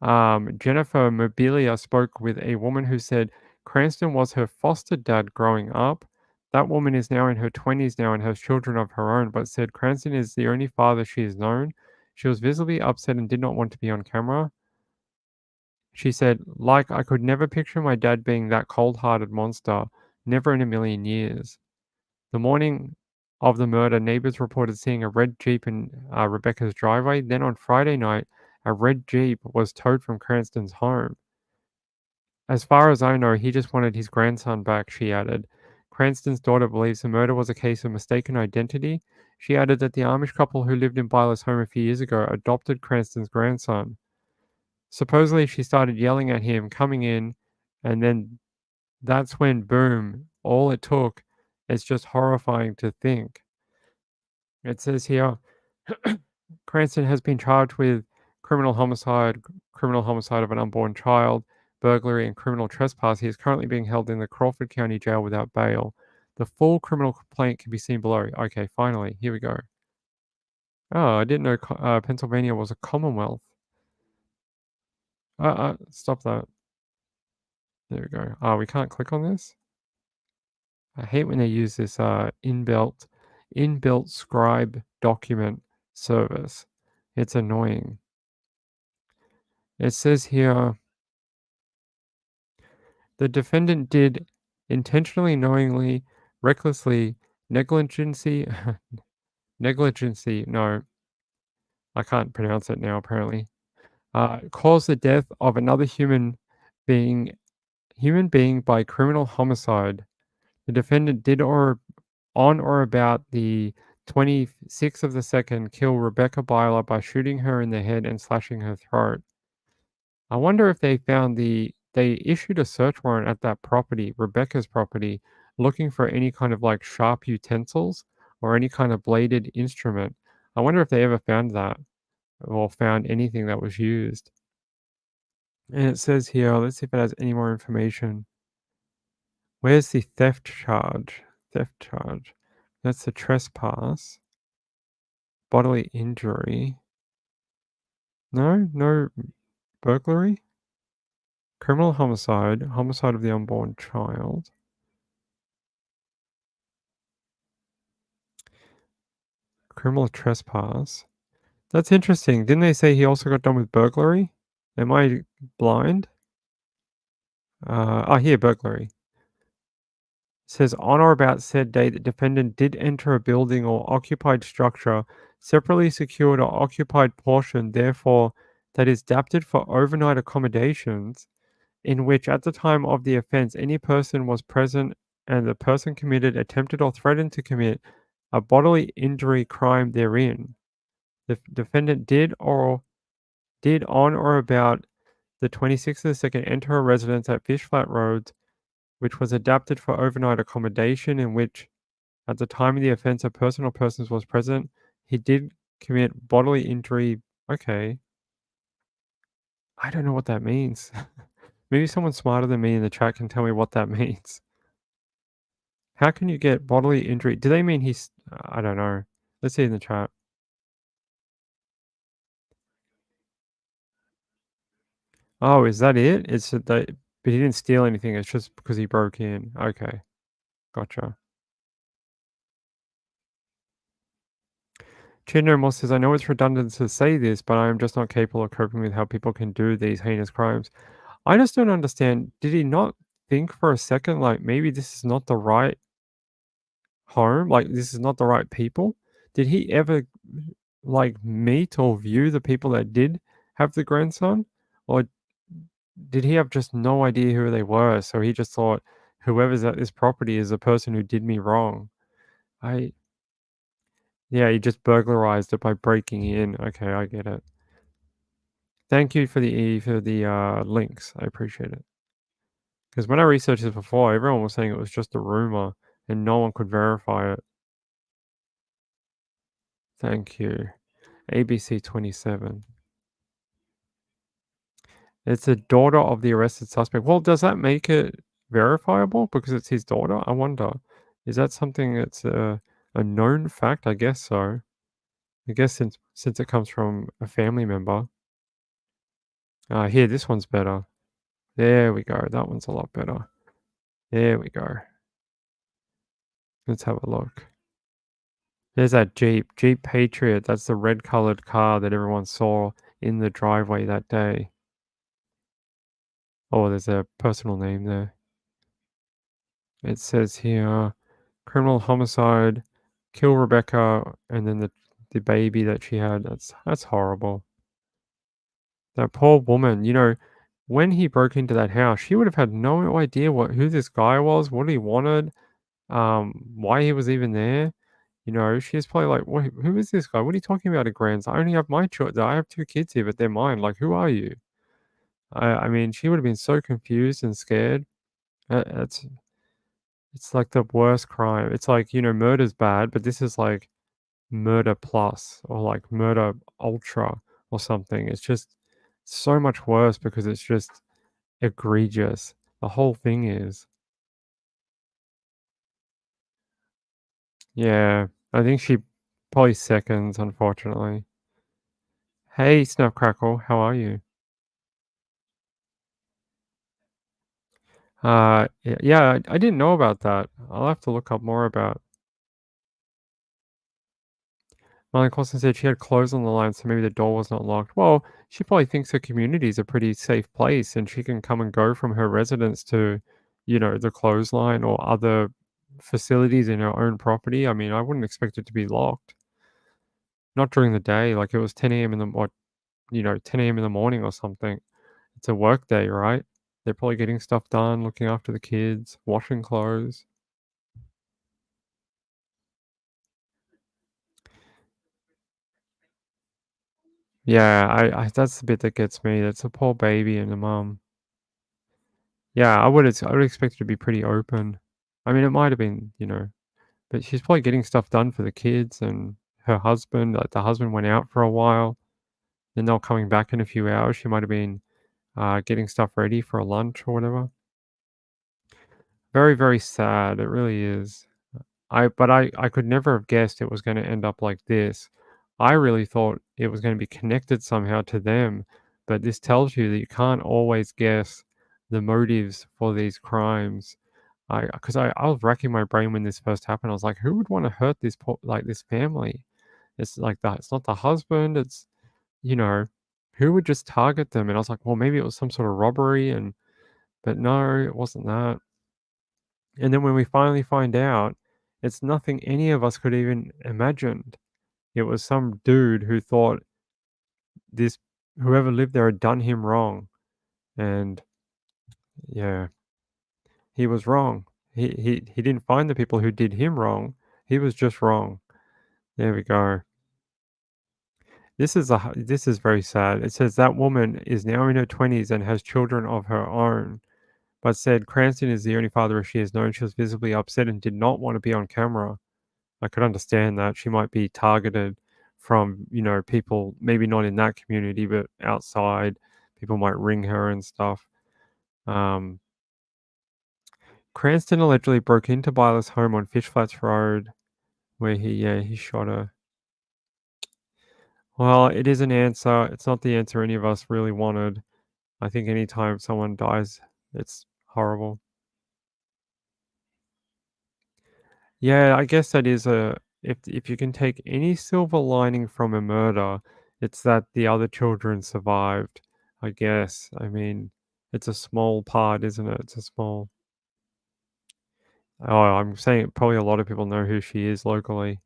Jennifer Billye spoke with a woman who said Cranston was her foster dad growing up. That woman is now in her 20s now and has children of her own, but said Cranston is the only father she has known. She was visibly upset and did not want to be on camera. She said, like, I could never picture my dad being that cold-hearted monster. Never in a million years. The morning of the murder, neighbors reported seeing a red Jeep in Rebekah's driveway. Then on Friday night, a red Jeep was towed from Cranston's home. As far as I know, he just wanted his grandson back, she added. Cranston's daughter believes the murder was a case of mistaken identity. She added that the Amish couple who lived in Byler's home a few years ago adopted Cranston's grandson. Supposedly, she started yelling at him, coming in, and then that's when, boom, all it took. It's just horrifying to think. It says here, Cranston has been charged with criminal homicide of an unborn child, burglary, and criminal trespass. He is currently being held in the Crawford County Jail without bail. The full criminal complaint can be seen below. Okay, finally, here we go. Oh, I didn't know Pennsylvania was a Commonwealth. Stop that. There we go. Oh, we can't click on this? I hate when they use this inbuilt scribe document service. It's annoying. It says here, the defendant did intentionally, knowingly, recklessly, negligency, no, I can't pronounce it now apparently, caused the death of another human being by criminal homicide. The defendant did on or about the 26th of the second kill Rebekah Byer by shooting her in the head and slashing her throat. I wonder if they issued a search warrant at that property, Rebekah's property, looking for any kind of like sharp utensils or any kind of bladed instrument. I wonder if they ever found that or found anything that was used. And it says here, let's see if it has any more information. Where's the theft charge? That's the trespass. Bodily injury. No burglary. Criminal homicide of the unborn child. Criminal trespass. That's interesting. Didn't they say he also got done with burglary? Am I blind? Here, burglary. It says on or about said day, the defendant did enter a building or occupied structure, separately secured or occupied portion, therefore, that is adapted for overnight accommodations, in which at the time of the offense, any person was present and the person committed, attempted, or threatened to commit a bodily injury crime therein. The defendant did on or about the 26th of the 2nd enter a residence at Fish Flat Roads, which was adapted for overnight accommodation, in which, at the time of the offence, a person or persons was present. He did commit bodily injury. Okay. I don't know what that means. Maybe someone smarter than me in the chat can tell me what that means. How can you get bodily injury? Do they mean he's... I don't know. Let's see in the chat. Oh, is that it? It's that, but he didn't steal anything. It's just because he broke in. Okay. Gotcha. Chino Moss says, I know it's redundant to say this, but I am just not capable of coping with how people can do these heinous crimes. I just don't understand. Did he not think for a second, like, maybe this is not the right home? Like, this is not the right people? Did he ever, like, meet or view the people that did have the grandson? Or did he have just no idea who they were? So he just thought, whoever's at this property is the person who did me wrong. Yeah, he just burglarized it by breaking in. Okay, I get it. Thank you for the links. I appreciate it. Because when I researched this before, everyone was saying it was just a rumor and no one could verify it. Thank you. ABC 27. It's the daughter of the arrested suspect. Well, does that make it verifiable because it's his daughter? I wonder. Is that something that's a known fact? I guess so. I guess since it comes from a family member. Here, this one's better. There we go. That one's a lot better. There we go. Let's have a look. There's that Jeep Patriot. That's the red colored car that everyone saw in the driveway that day. Oh, there's a personal name there. It says here, criminal homicide, kill Rebekah, and then the baby that she had. That's horrible. That poor woman, when he broke into that house, she would have had no idea who this guy was, what he wanted, why he was even there. She's probably like, who is this guy? What are you talking about, a grandson? I only have my children. I have 2 kids here, but they're mine. Like, who are you? I mean, she would have been so confused and scared. It's like the worst crime. It's like, murder's bad, but this is like murder plus or like murder ultra or something. It's just so much worse because it's just egregious. The whole thing is. Yeah, I think she probably seconds, unfortunately. Hey, Snapcrackle, how are you? Yeah, I didn't know about that. I'll have to look up more about. Molly Colson said she had clothes on the line, so maybe the door was not locked. Well, she probably thinks her community is a pretty safe place and she can come and go from her residence to, the clothesline or other facilities in her own property. I mean, I wouldn't expect it to be locked. Not during the day, like it was 10 a.m. 10 a.m. in the morning or something. It's a work day, right? They're probably getting stuff done, looking after the kids, washing clothes. Yeah, I that's the bit that gets me. That's a poor baby and the mum. Yeah, I would expect it to be pretty open. I mean, it might have been, but she's probably getting stuff done for the kids and her husband. Like the husband went out for a while, then they're coming back in a few hours. She might have been getting stuff ready for a lunch or whatever. Very, very sad. It really is. But I could never have guessed it was going to end up like this. I really thought it was going to be connected somehow to them, but this tells you that you can't always guess the motives for these crimes. Because I was racking my brain when this first happened. I was like, who would want to hurt this family? It's like that. It's not the husband. It's you know, who would just target them? And I was like, well, maybe it was some sort of robbery, but no, it wasn't that. And then when we finally find out, it's nothing any of us could even imagined. It was some dude who thought this whoever lived there had done him wrong. And yeah, he was wrong. He didn't find the people who did him wrong. He was just wrong. There we go. This is very sad. It says that woman is now in her 20s and has children of her own, but said Cranston is the only father she has known. She was visibly upset and did not want to be on camera. I could understand that. She might be targeted from, people, maybe not in that community, but outside. People might ring her and stuff. Cranston allegedly broke into Byler's home on Fish Flats Road, where he shot her. Well, it is an answer. It's not the answer any of us really wanted. I think anytime someone dies, it's horrible. Yeah, I guess that is if you can take any silver lining from a murder, it's that the other children survived, I guess. I mean, it's a small part, isn't it? It's a small. Oh, I'm saying probably a lot of people know who she is locally.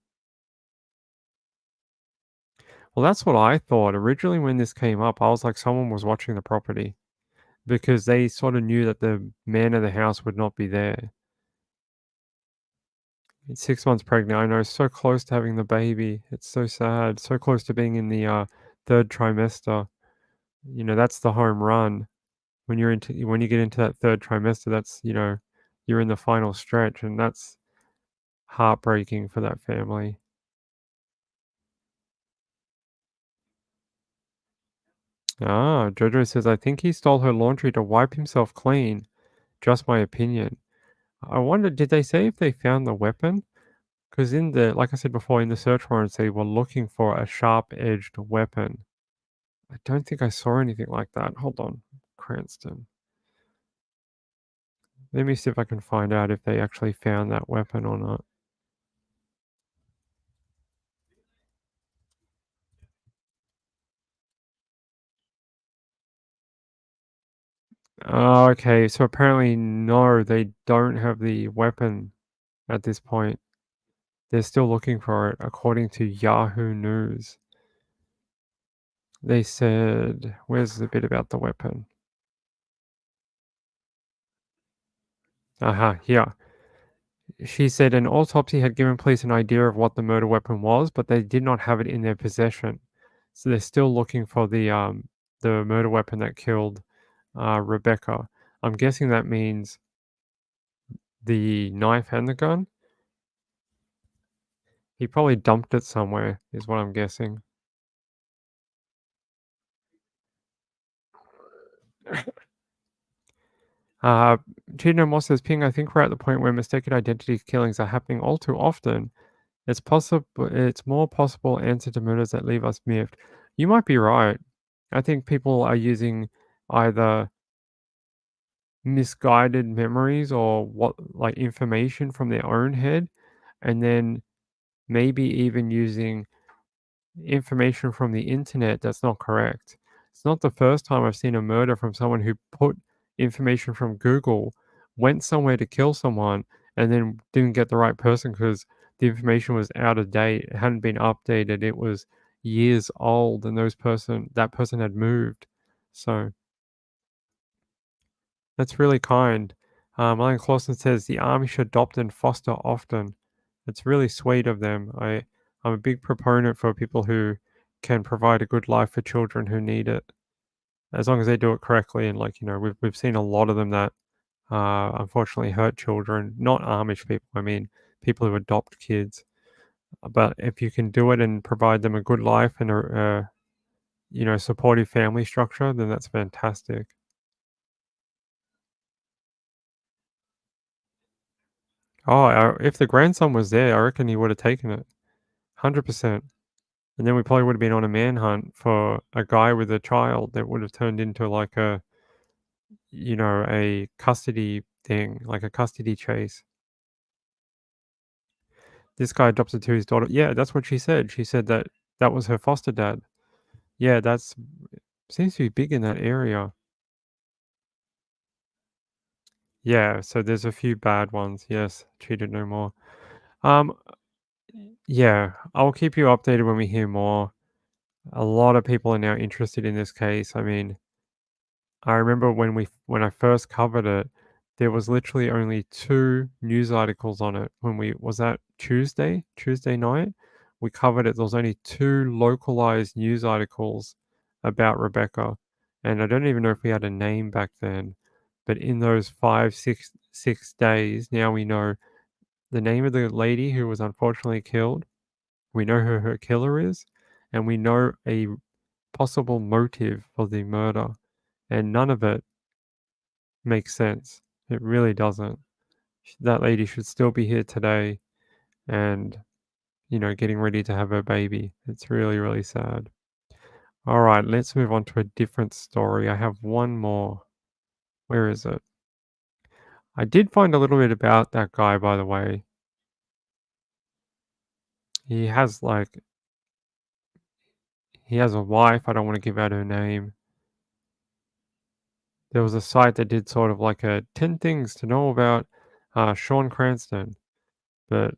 Well, that's what I thought. Originally, when this came up, I was like, someone was watching the property because they sort of knew that the man of the house would not be there. It's 6 months pregnant. I know, so close to having the baby. It's so sad. So close to being in the third trimester. That's the home run. When you get into that third trimester, that's, you're in the final stretch, and that's heartbreaking for that family. Jojo says, I think he stole her laundry to wipe himself clean. Just my opinion. I wonder, did they say if they found the weapon? Because like I said before, in the search warrants, they were looking for a sharp-edged weapon. I don't think I saw anything like that. Hold on. Cranston. Let me see if I can find out if they actually found that weapon or not. Oh, okay. So apparently, no, they don't have the weapon at this point. They're still looking for it, according to Yahoo News. They said, where's the bit about the weapon? Here. She said an autopsy had given police an idea of what the murder weapon was, but they did not have it in their possession. So they're still looking for the murder weapon that killed Rebekah. I'm guessing that means the knife and the gun. He probably dumped it somewhere, is what I'm guessing. Chino Moss says, Ping, I think we're at the point where mistaken identity killings are happening all too often. It's more possible answer to murders that leave us miffed. You might be right. I think people are using either misguided memories or information from their own head, and then maybe even using information from the internet that's not correct. It's not the first time I've seen a murder from someone who put information from Google, went somewhere to kill someone, and then didn't get the right person because the information was out of date. It hadn't been updated. It was years old, and that person had moved. So that's really kind. Alan Clausen says the Amish adopt and foster often. It's really sweet of them. I'm a big proponent for people who can provide a good life for children who need it, as long as they do it correctly. And we've seen a lot of them that unfortunately hurt children. Not Amish people. I mean people who adopt kids. But if you can do it and provide them a good life and a supportive family structure, then that's fantastic. Oh, if the grandson was there, I reckon he would have taken it. 100%. And then we probably would have been on a manhunt for a guy with a child that would have turned into like a custody thing, like a custody chase. This guy adopted to his daughter. Yeah, that's what she said. She said that was her foster dad. Yeah, seems to be big in that area. Yeah, so there's a few bad ones. Yes, treated no more. Yeah, I'll keep you updated when we hear more. A lot of people are now interested in this case. I mean, I remember when I first covered it, there was literally only 2 news articles on it was that Tuesday night, we covered it. There was only 2 localized news articles about Rebekah, and I don't even know if we had a name back then. But in those 6 days, now we know the name of the lady who was unfortunately killed. We know who her killer is, and we know a possible motive for the murder, and none of it makes sense. It really doesn't. That lady should still be here today and, getting ready to have her baby. It's really, really sad. All right, let's move on to a different story. I have one more. Where is it? I did find a little bit about that guy, by the way. He has he has a wife. I don't want to give out her name. There was a site that did sort of like a 10 things to know about Sean Cranston. But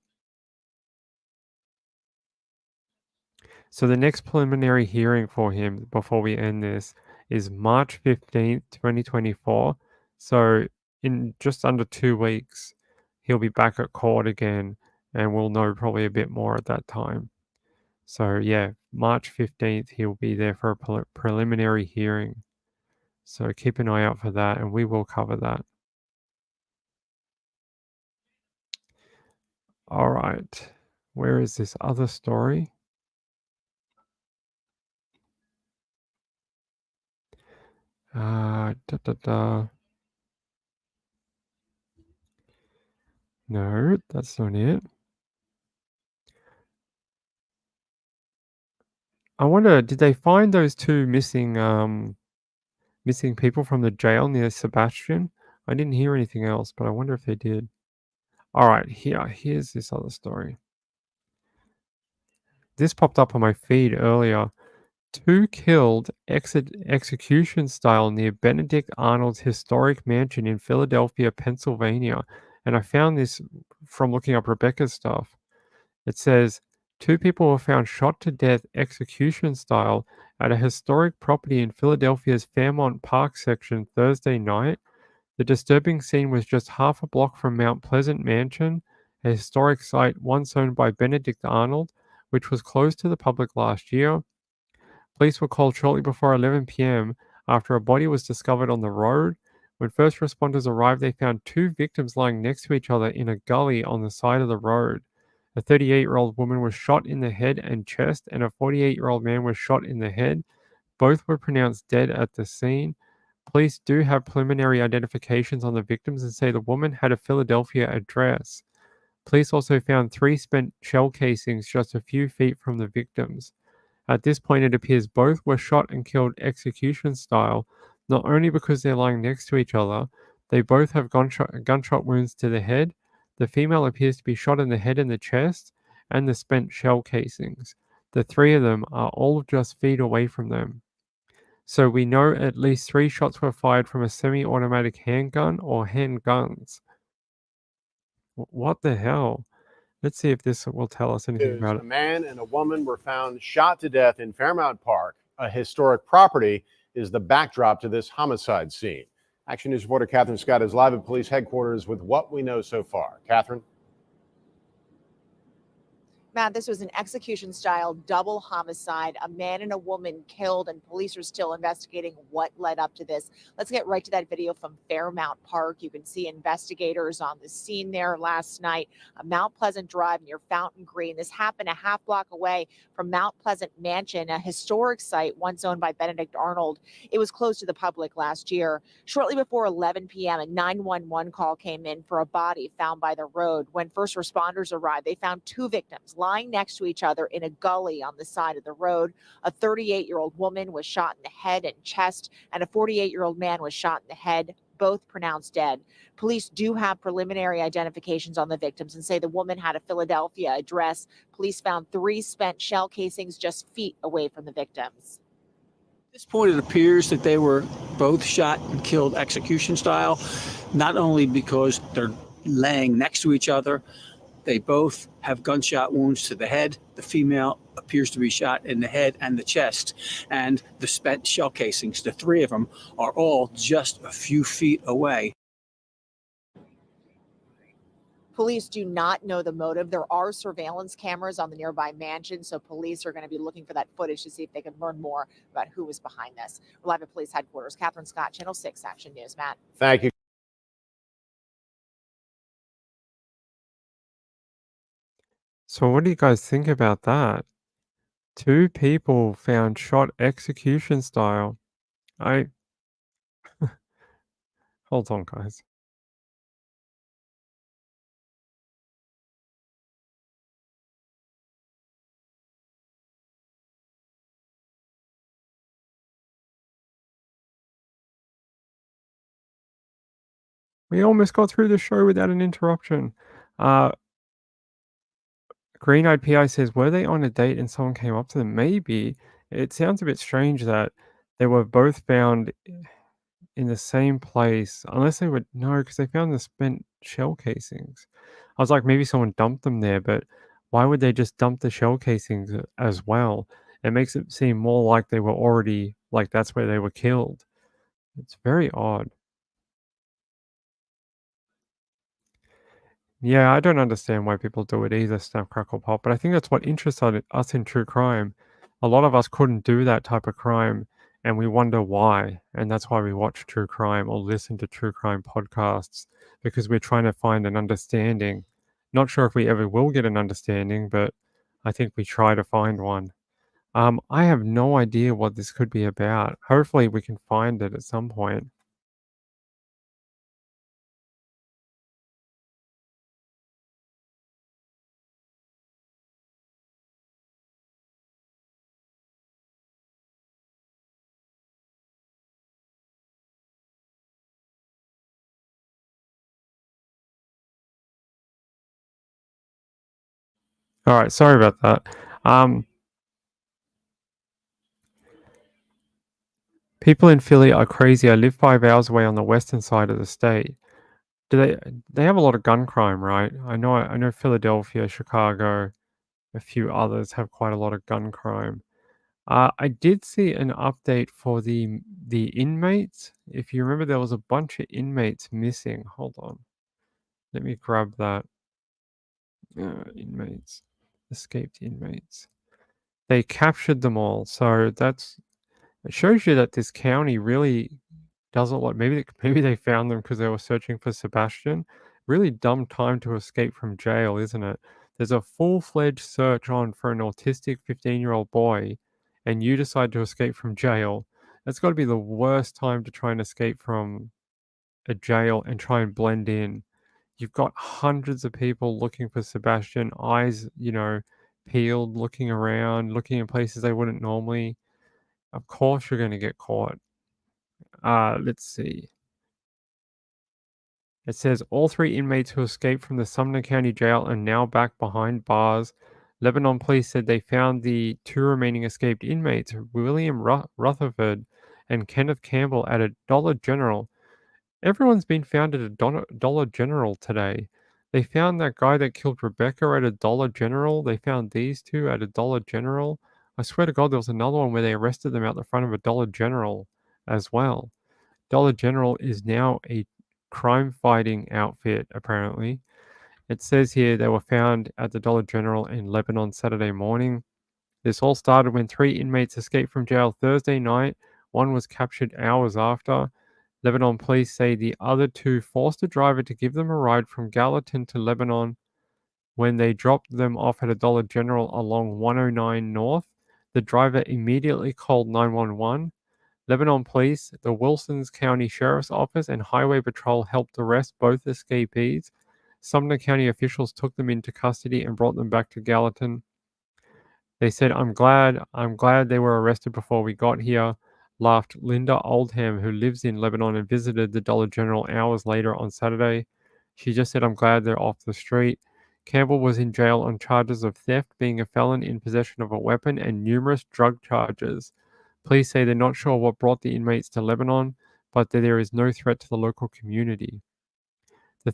so the next preliminary hearing for him before we end this is March 15th, 2024. So in just under 2 weeks, he'll be back at court again, and we'll know probably a bit more at that time. So yeah, March 15th, he'll be there for a preliminary hearing. So keep an eye out for that, and we will cover that. All right. Where is this other story? No, that's not it. I wonder, did they find those 2 missing people from the jail near Sebastian? I didn't hear anything else, but I wonder if they did. All right, here's this other story. This popped up on my feed earlier. 2 killed execution style near Benedict Arnold's historic mansion in Philadelphia, Pennsylvania. And I found this from looking up Rebekah's stuff. It says 2 people were found shot to death execution style at a historic property in Philadelphia's Fairmount Park section Thursday night. The disturbing scene was just half a block from Mount Pleasant Mansion, a historic site once owned by Benedict Arnold, which was closed to the public last year. Police were called shortly before 11 p.m. after a body was discovered on the road. When first responders arrived, they found 2 victims lying next to each other in a gully on the side of the road. A 38-year-old woman was shot in the head and chest, and a 48-year-old man was shot in the head. Both were pronounced dead at the scene. Police do have preliminary identifications on the victims and say the woman had a Philadelphia address. Police also found 3 spent shell casings just a few feet from the victims. At this point, it appears both were shot and killed execution style, not only because they're lying next to each other, they both have gunshot wounds to the head. The female appears to be shot in the head and the chest, and the spent shell casings. The 3 of them are all just feet away from them. So we know at least 3 shots were fired from a semi-automatic handgun or handguns. What the hell? Let's see if this will tell us anything about it. A man and a woman were found shot to death in Fairmount Park. A historic property is the backdrop to this homicide scene. Action News reporter Catherine Scott is live at police headquarters with what we know so far. Catherine? Matt, this was an execution-style double homicide. A man and a woman killed, and police are still investigating what led up to this. Let's get right to that video from Fairmount Park. You can see investigators on the scene there last night. Mount Pleasant Drive near Fountain Green. This happened a half block away from Mount Pleasant Mansion, a historic site once owned by Benedict Arnold. It was closed to the public last year. Shortly before 11 p.m., a 911 call came in for a body found by the road. When first responders arrived, they found 2 victims lying next to each other in a gully on the side of the road. A 38-year-old woman was shot in the head and chest, and a 48-year-old man was shot in the head, both pronounced dead. Police do have preliminary identifications on the victims and say the woman had a Philadelphia address. Police found 3 spent shell casings just feet away from the victims. At this point, it appears that they were both shot and killed execution style, not only because they're laying next to each other. They both have gunshot wounds to the head. The female appears to be shot in the head and the chest. And the spent shell casings, the 3 of them, are all just a few feet away. Police do not know the motive. There are surveillance cameras on the nearby mansion, so police are going to be looking for that footage to see if they can learn more about who was behind this. We're live at police headquarters. Catherine Scott, Channel 6 Action News. Matt. Thank you. So what do you guys think about that? 2 people found shot execution style. Hold on, guys. We almost got through the show without an interruption. Green Eyed PI says, were they on a date and someone came up to them? Maybe. It sounds a bit strange that they were both found in the same place, unless they would no, because they found the spent shell casings. I was like, maybe someone dumped them there, but why would they just dump the shell casings as well? It makes it seem more like they were already, like that's where they were killed. It's very odd. Yeah, I don't understand why people do it either, Snap Crackle Pop, but I think that's what interests us in true crime. A lot of us couldn't do that type of crime, and we wonder why. And that's why we watch true crime or listen to true crime podcasts, because we're trying to find an understanding. Not sure if we ever will get an understanding, but I think we try to find one. I have no idea what this could be about. Hopefully we can find it at some point. All right, sorry about that. People in Philly are crazy. I live 5 hours away on the western side of the state. Do they have a lot of gun crime, right? I know Philadelphia, Chicago, a few others have quite a lot of gun crime. I did see an update for the inmates. If you remember, there was a bunch of inmates missing. Hold on. Let me grab that. Inmates. Escaped inmates. They captured them all. So it shows you that this county really doesn't like. Maybe they found them because they were searching for Sebastian. Really dumb time to escape from jail, isn't it? There's a full-fledged search on for an autistic 15-year-old boy, and you decide to escape from jail. That's got to be the worst time to try and escape from a jail and try and blend in. You've got hundreds of people looking for Sebastian, eyes, peeled, looking around, looking in places they wouldn't normally. Of course you're going to get caught. Let's see. It says all 3 inmates who escaped from the Sumner County Jail are now back behind bars. Lebanon police said they found the 2 remaining escaped inmates, William Rutherford and Kenneth Campbell, at a Dollar General. Everyone's been found at a Dollar General today. They found that guy that killed Rebekah at a Dollar General. They found these 2 at a Dollar General. I swear to God, there was another one where they arrested them out the front of a Dollar General as well. Dollar General is now a crime-fighting outfit, apparently. It says here they were found at the Dollar General in Lebanon Saturday morning. This all started when 3 inmates escaped from jail Thursday night. One was captured hours after. Lebanon police say the other 2 forced a driver to give them a ride from Gallatin to Lebanon. When they dropped them off at a Dollar General along 109 North, the driver immediately called 911. Lebanon police, the Wilson County Sheriff's Office, and Highway Patrol helped arrest both escapees. Sumner County officials took them into custody and brought them back to Gallatin. They said, I'm glad they were arrested before we got here," laughed Linda Oldham, who lives in Lebanon and visited the Dollar General hours later on Saturday. She just said, "I'm glad they're off the street." Campbell was in jail on charges of theft, being a felon in possession of a weapon, and numerous drug charges. Police say they're not sure what brought the inmates to Lebanon, but that there is no threat to the local community.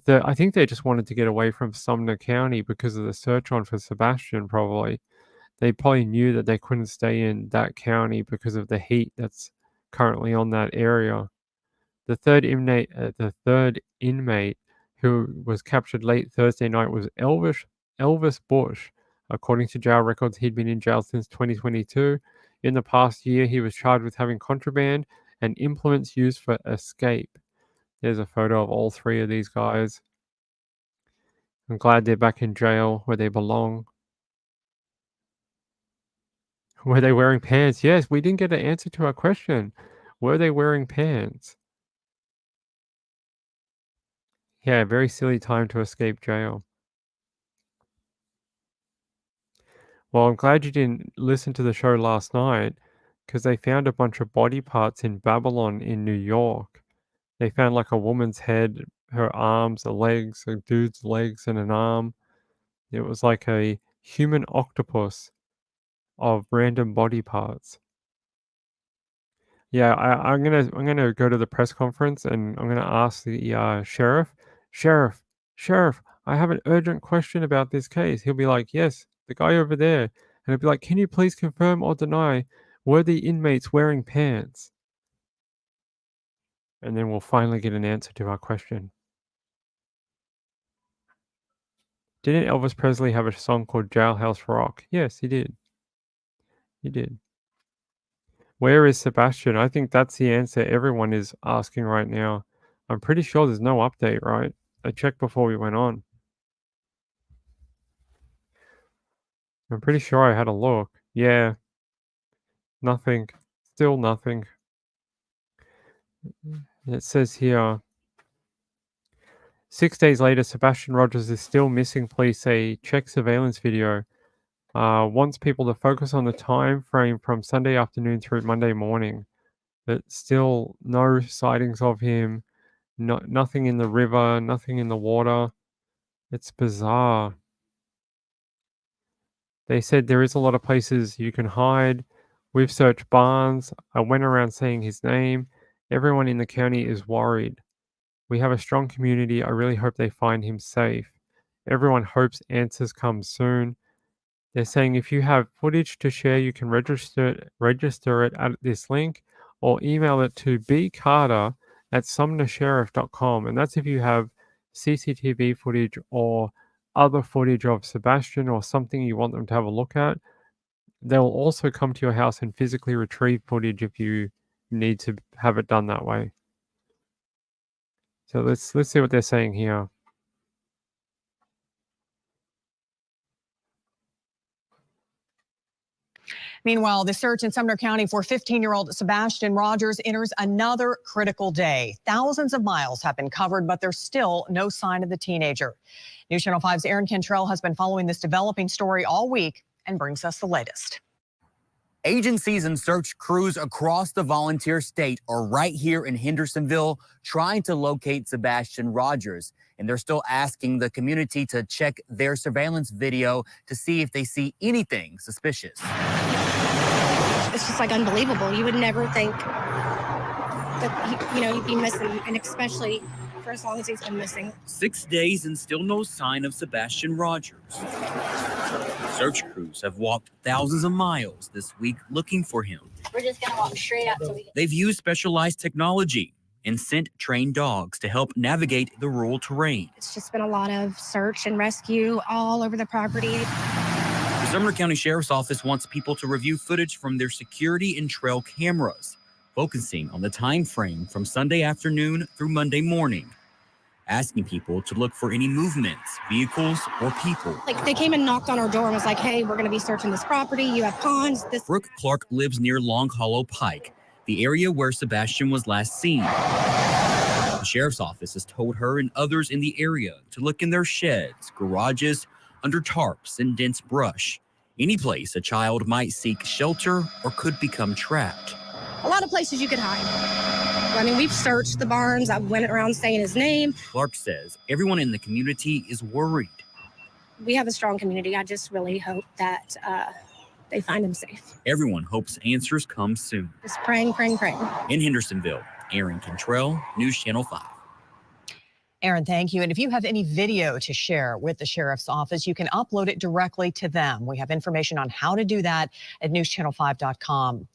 I think they just wanted to get away from Sumner County because of the search on for Sebastian, probably. They probably knew that they couldn't stay in that county because of the heat that's currently on that area. The third inmate who was captured late Thursday night, was Elvis Bush. According to jail records, he'd been in jail since 2022. In the past year, he was charged with having contraband and implements used for escape. There's a photo of all three of these guys. I'm glad they're back in jail where they belong. Were they wearing pants? Yes, we didn't get an answer to our question. Were they wearing pants? Yeah, very silly time to escape jail. Well, I'm glad you didn't listen to the show last night because they found a bunch of body parts in Babylon in New York. They found like a woman's head, her arms, a legs, a dude's legs, and an arm. It was like a human octopus of random body parts. Yeah, I'm gonna go to the press conference and I'm gonna ask the sheriff, sheriff, I have an urgent question about this case. He'll be like, yes, the guy over there, and he'll be like, can you please confirm or deny were the inmates wearing pants? And then we'll finally get an answer to our question. Didn't Elvis Presley have a song called Jailhouse Rock? Yes, he did. He did. Where is Sebastian? I think that's the answer everyone is asking right now. I'm pretty sure there's no update, right? I checked before we went on. I'm pretty sure I had a look. Yeah. Nothing. Still nothing. It says here, 6 days later, Sebastian Rogers is still missing. Police say check surveillance video. Wants people to focus on the time frame from Sunday afternoon through Monday morning. But still no sightings of him. Nothing in the river, nothing in the water. It's bizarre. They said there is a lot of places you can hide. We've searched barns. I went around saying his name. Everyone in the county is worried. We have a strong community. I really hope they find him safe. Everyone hopes answers come soon. They're saying if you have footage to share, you can register it at this link or email it to bcarter@sumnersheriff.com. And that's if you have CCTV footage or other footage of Sebastian or something you want them to have a look at. They'll also come to your house and physically retrieve footage if you need to have it done that way. So let's see what they're saying here. Meanwhile, the search in Sumner County for 15-year-old Sebastian Rogers enters another critical day. Thousands of miles have been covered, but there's still no sign of the teenager. News Channel 5's Aaron Cantrell has been following this developing story all week and brings us the latest. Agencies and search crews across the volunteer state are right here in Hendersonville trying to locate Sebastian Rogers. And they're still asking the community to check their surveillance video to see if they see anything suspicious. It's just like unbelievable. You would never think that, he'd be missing, and especially for as long as he's been missing. 6 days and still no sign of Sebastian Rogers. Search crews have walked thousands of miles this week looking for him. We're just going to walk straight out till we get. They've used specialized technology and sent trained dogs to help navigate the rural terrain. It's just been a lot of search and rescue all over the property. The Sumner County Sheriff's Office wants people to review footage from their security and trail cameras, focusing on the time frame from Sunday afternoon through Monday morning, asking people to look for any movements, vehicles, or people. Like, they came and knocked on our door and was like, hey, we're going to be searching this property. You have ponds. Brooke Clark lives near Long Hollow Pike, the area where Sebastian was last seen. The Sheriff's Office has told her and others in the area to look in their sheds, garages, under tarps and dense brush, any place a child might seek shelter or could become trapped. A lot of places you could hide. I mean, we've searched the barns. I went around saying his name. Clark says everyone in the community is worried. We have a strong community. I just really hope that they find him safe. Everyone hopes answers come soon. Just praying. In Hendersonville, Aaron Cantrell, News Channel 5. Aaron, thank you. And if you have any video to share with the Sheriff's Office, you can upload it directly to them. We have information on how to do that at newschannel5.com.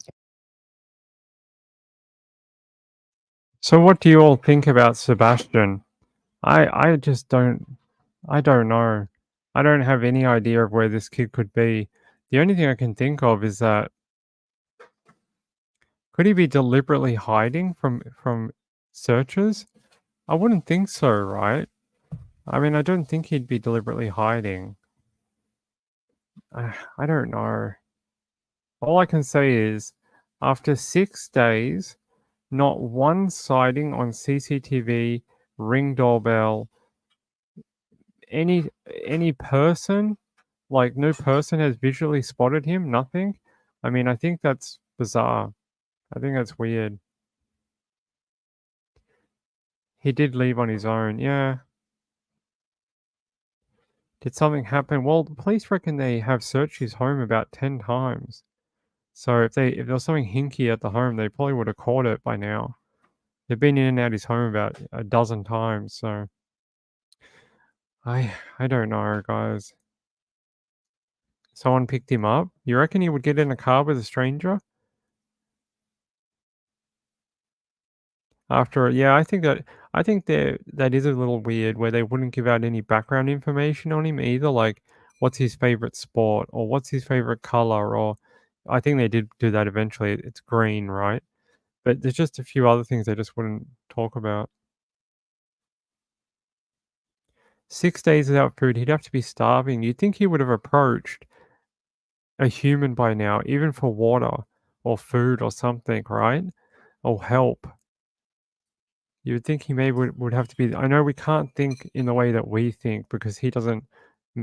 So what do you all think about Sebastian? I just don't. I don't know. I don't have any idea of where this kid could be. The only thing I can think of is that could he be deliberately hiding from searchers? I wouldn't think so, right? I mean, I don't think he'd be deliberately hiding. I don't know. All I can say is, after 6 days, not one sighting on CCTV, Ring doorbell, any person, like no person has visually spotted him, nothing. I mean, I think that's bizarre. I think that's weird. He did leave on his own, yeah. Did something happen? Well, the police reckon they have searched his home about 10 times. So if there was something hinky at the home, they probably would have caught it by now. They've been in and out his home about a dozen times, so I don't know, guys. Someone picked him up. You reckon he would get in a car with a stranger? After yeah, I think that is a little weird where they wouldn't give out any background information on him either, like what's his favorite sport or what's his favorite color, or I think they did do that eventually. It's green, right? But there's just a few other things they just wouldn't talk about. 6 days without food, he'd have to be starving. You'd think he would have approached a human by now, even for water or food or something, right? Or help. You would think he maybe would have to be. I know we can't think in the way that we think because he doesn't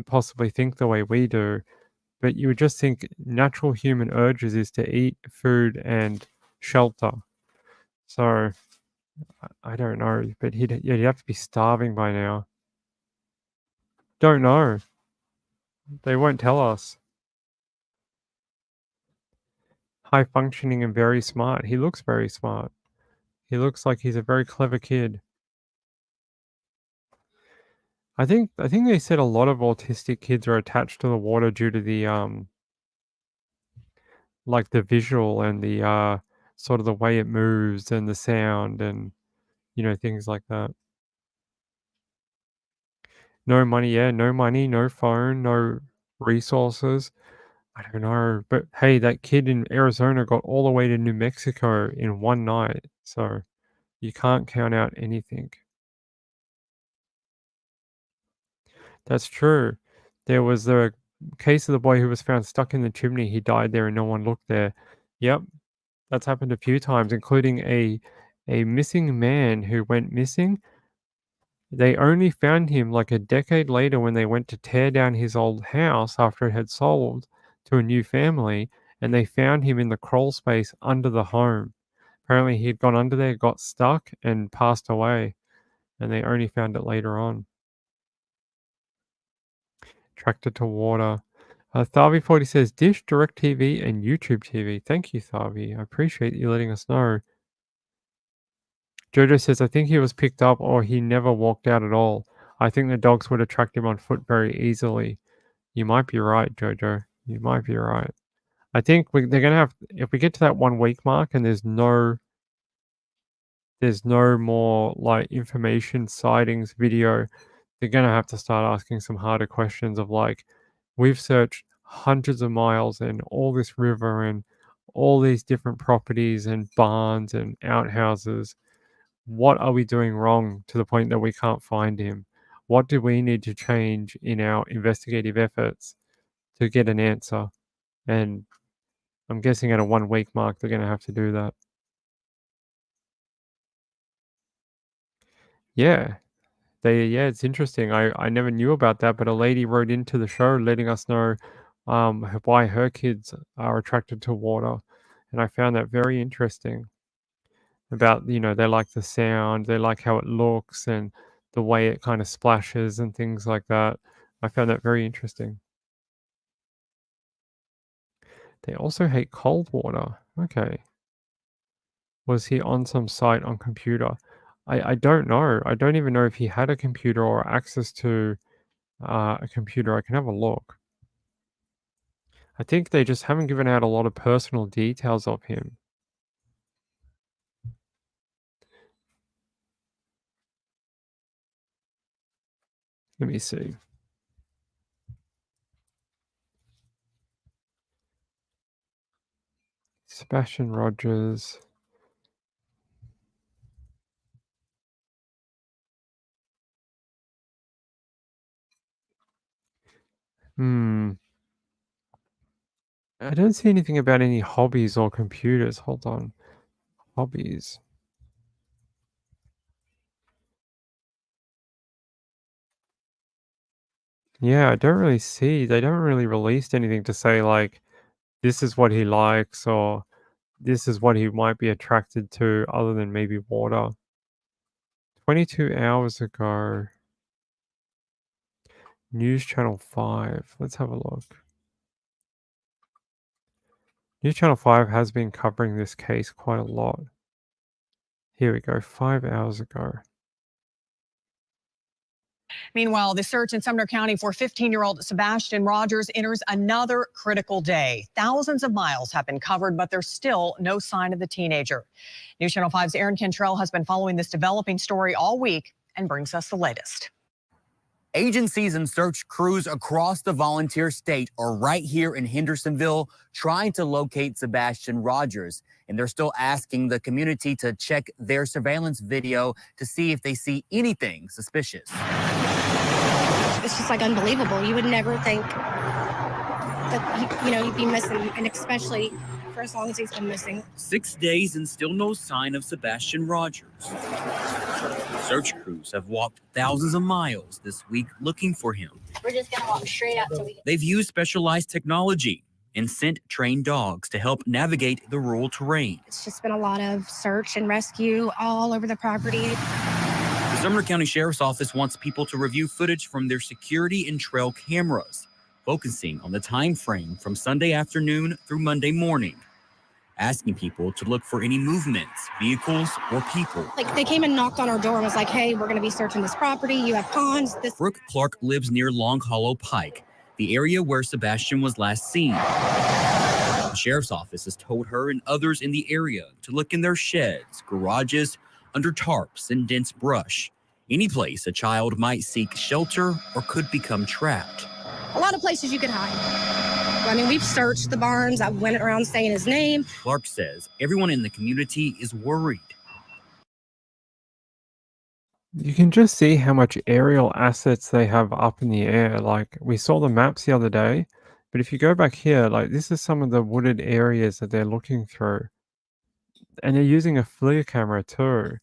possibly think the way we do, but you would just think natural human urges is to eat food and shelter. So I don't know, but he'd have to be starving by now. Don't know. They won't tell us. High functioning and very smart. He looks very smart. He looks like he's a very clever kid. I think they said a lot of autistic kids are attached to the water due to the like the visual and the sort of the way it moves and the sound and things like that. No money, yeah, no money, no phone, no resources. I don't know, but hey, that kid in Arizona got all the way to New Mexico in one night, so you can't count out anything. That's true. There was the case of the boy who was found stuck in the chimney. He died there and no one looked there. Yep, that's happened a few times, including a missing man who went missing. They only found him like a decade later when they went to tear down his old house after it had sold to a new family, and they found him in the crawl space under the home. Apparently, he had gone under there, got stuck, and passed away, and they only found it later on. Attracted to water. Tharvy40 says Dish, DirecTV, and YouTube TV. Thank you, Tharvy. I appreciate you letting us know. Jojo says, I think he was picked up or he never walked out at all. I think the dogs would have tracked him on foot very easily. You might be right, Jojo. You might be right. I think they're going to have, if we get to that 1 week mark and there's no more like information, sightings, video, they're going to have to start asking some harder questions of like, we've searched hundreds of miles and all this river and all these different properties and barns and outhouses. What are we doing wrong to the point that we can't find him? What do we need to change in our investigative efforts to get an answer? And I'm guessing at a 1 week mark, they're going to have to do that. Yeah. It's interesting. I never knew about that, but a lady wrote into the show letting us know why her kids are attracted to water. And I found that very interesting. About, they like the sound, they like how it looks and the way it kind of splashes and things like that. I found that very interesting. They also hate cold water. Okay. Was he on some site on computer? I don't know. I don't even know if he had a computer or access to a computer. I can have a look. I think they just haven't given out a lot of personal details of him. Let me see. Sebastian Rogers. I don't see anything about any hobbies or computers. Hold on. Hobbies. Yeah, I don't really see. They don't really release anything to say, like, this is what he likes or this is what he might be attracted to, other than maybe water. 22 hours ago. News Channel 5. Let's have a look. News Channel 5 has been covering this case quite a lot. Here we go, 5 hours ago. Meanwhile, the search in Sumner County for 15-year-old Sebastian Rogers enters another critical day. Thousands of miles have been covered, but there's still no sign of the teenager. News Channel 5's Aaron Cantrell has been following this developing story all week and brings us the latest. Agencies and search crews across the volunteer state are right here in Hendersonville trying to locate Sebastian Rogers. And they're still asking the community to check their surveillance video to see if they see anything suspicious. It's just like unbelievable. You would never think that, he'd be missing, and especially for as long as he's been missing. 6 days and still no sign of Sebastian Rogers. Search crews have walked thousands of miles this week looking for him. We're just going to walk straight up till we get. They've used specialized technology and sent trained dogs to help navigate the rural terrain. It's just been a lot of search and rescue all over the property. The Sumner County Sheriff's Office wants people to review footage from their security and trail cameras, focusing on the time frame from Sunday afternoon through Monday morning, asking people to look for any movements, vehicles, or people. Like, they came and knocked on our door and was like, hey, we're going to be searching this property. You have ponds. Brooke Clark lives near Long Hollow Pike, the area where Sebastian was last seen. The Sheriff's Office has told her and others in the area to look in their sheds, garages, under tarps and dense brush, any place a child might seek shelter or could become trapped. A lot of places you could hide. I mean, we've searched the barns. I went around saying his name. Clark says everyone in the community is worried. You can just see how much aerial assets they have up in the air. Like, we saw the maps the other day, but if you go back here, like, this is some of the wooded areas that they're looking through. And they're using a FLIR camera too.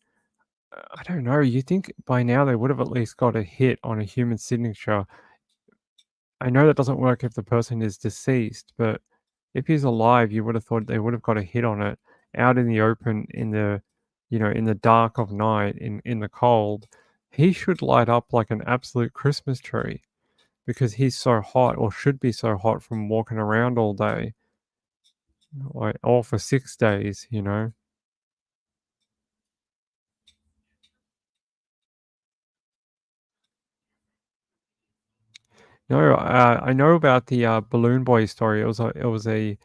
I don't know. You think by now they would have at least got a hit on a human signature. I know that doesn't work if the person is deceased, but if he's alive, you would have thought they would have got a hit on it out in the open, in the, in the dark of night, in the cold. He should light up like an absolute Christmas tree because he's so hot, or should be so hot from walking around all day, all for 6 days, No, I know about the Balloon Boy story. It was a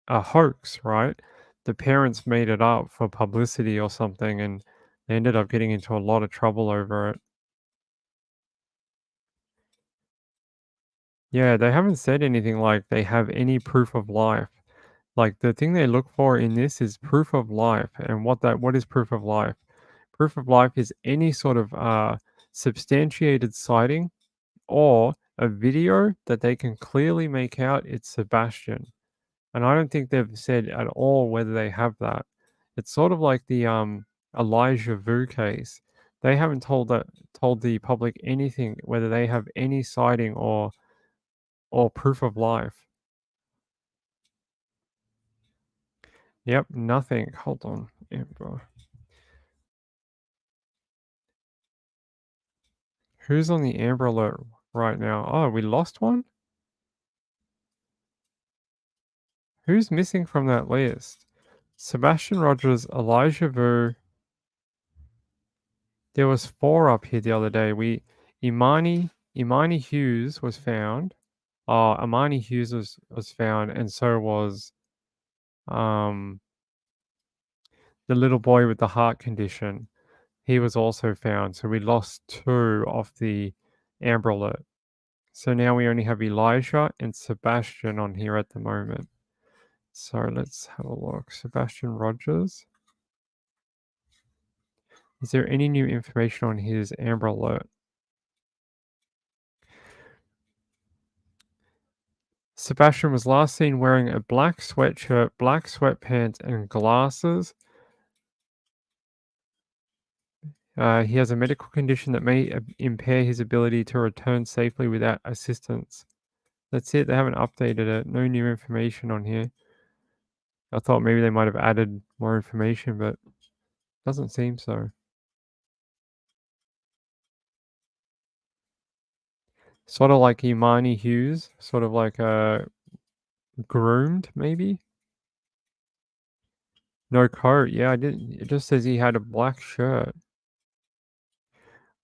hoax, right? The parents made it up for publicity or something, and they ended up getting into a lot of trouble over it. Yeah, they haven't said anything like they have any proof of life. Like, the thing they look for in this is proof of life. And what is proof of life? Proof of life is any sort of substantiated sighting or a video that they can clearly make out it's Sebastian. And I don't think they've said at all whether they have that. It's sort of like the Elijah Vu case. They haven't told the public anything whether they have any sighting or proof of life. Yep, nothing. Hold on, Amber. Who's on the Amber Alert right now? Oh, we lost one? Who's missing from that list? Sebastian Rogers, Elijah Vu. There was 4 up here the other day. Imani Hughes was found. Imani Hughes was found, and so was the little boy with the heart condition. he was also found. So we lost 2 off the Amber Alert. So now we only have Elijah and Sebastian on here at the moment. So let's have a look. Sebastian Rogers. Is there any new information on his Amber Alert? Sebastian was last seen wearing a black sweatshirt, black sweatpants, and glasses. He has a medical condition that may impair his ability to return safely without assistance. That's it. They haven't updated it. No new information on here. I thought maybe they might have added more information, but doesn't seem so. Sort of like Imani Hughes, sort of like groomed, maybe? No coat. Yeah, I didn't. It just says he had a black shirt.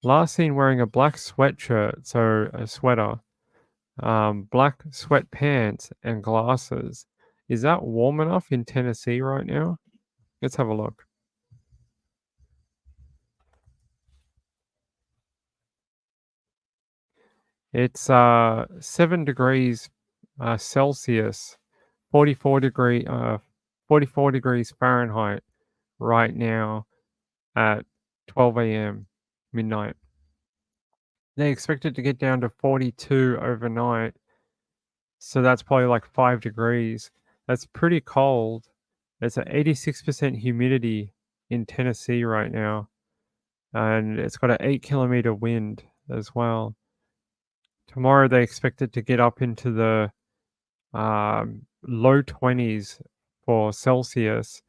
Last seen wearing a black sweatshirt, so a sweater, black sweatpants, and glasses. Is that warm enough in Tennessee right now? Let's have a look. It's 7 degrees Celsius, 44 degrees Fahrenheit right now at 12 a.m. midnight. They expect it to get down to 42 overnight. So that's probably like 5 degrees. That's pretty cold. It's at 86% humidity in Tennessee right now. And it's got an 8-kilometer wind as well. Tomorrow they expect it to get up into the low 20s for Celsius.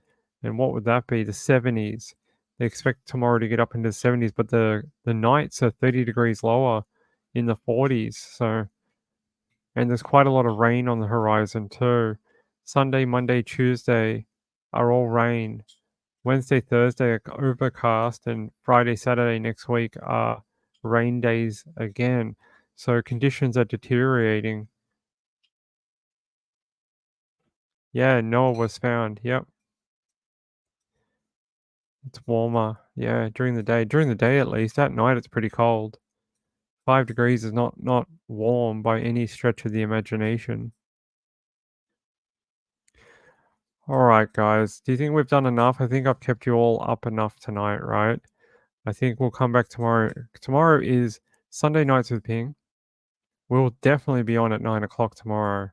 And what would that be? The 70s. They expect tomorrow to get up into the 70s, but the nights are 30 degrees lower in the 40s. So, and there's quite a lot of rain on the horizon too. Sunday, Monday, Tuesday are all rain. Wednesday, Thursday are overcast, and Friday, Saturday next week are rain days again. So conditions are deteriorating. Yeah, Noah was found. Yep. It's warmer. Yeah, during the day. During the day at least. At night it's pretty cold. 5 degrees is not warm by any stretch of the imagination. Alright, guys. Do you think we've done enough? I think I've kept you all up enough tonight, right? I think we'll come back tomorrow. Tomorrow is Sunday Nights with Ping. We'll definitely be on at 9 o'clock tomorrow.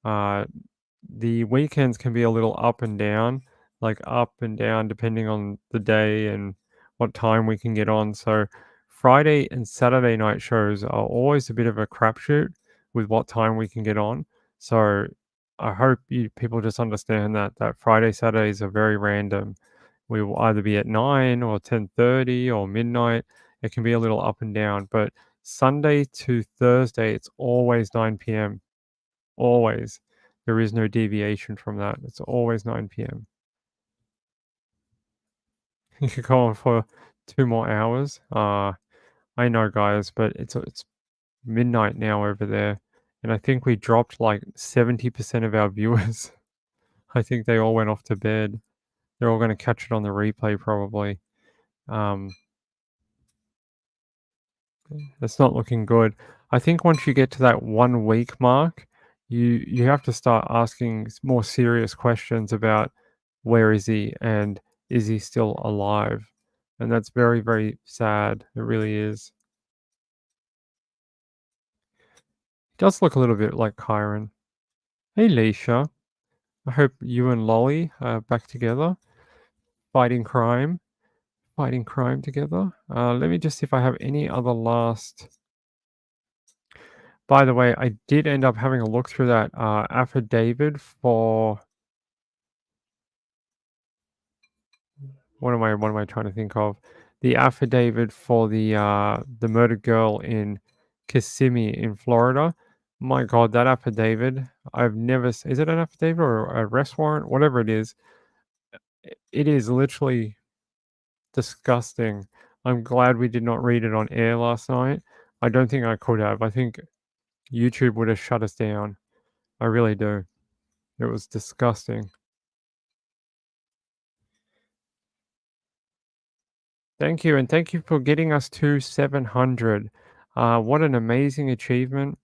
The weekends can be a little up and down, like up and down depending on the day and what time we can get on. So Friday and Saturday night shows are always a bit of a crapshoot with what time we can get on. So I hope people just understand that Friday, Saturdays are very random. We will either be at 9 or 10:30 or midnight. It can be a little up and down, but Sunday to Thursday, it's always 9 p.m. Always. There is no deviation from that. It's always 9 p.m. You could go on for 2 more hours. I know, guys, but it's midnight now over there, and I think we dropped like 70% of our viewers. I think they all went off to bed. They're all going to catch it on the replay probably. It's not looking good. I think once you get to that 1 week mark, you have to start asking more serious questions about where is he and is he still alive? And that's very, very sad. It really is. He does look a little bit like Kyron. Hey, Leisha. I hope you and Lolly are back together. Fighting crime together. Let me just see if I have any other last... By the way, I did end up having a look through that affidavit for... What am I trying to think of? The affidavit for the murdered girl in Kissimmee in Florida. My God, that affidavit! I've never. Is it an affidavit or an arrest warrant? Whatever it is, it is literally disgusting. I'm glad we did not read it on air last night. I don't think I could have. I think YouTube would have shut us down. I really do. It was disgusting. Thank you, and thank you for getting us to 700. What an amazing achievement!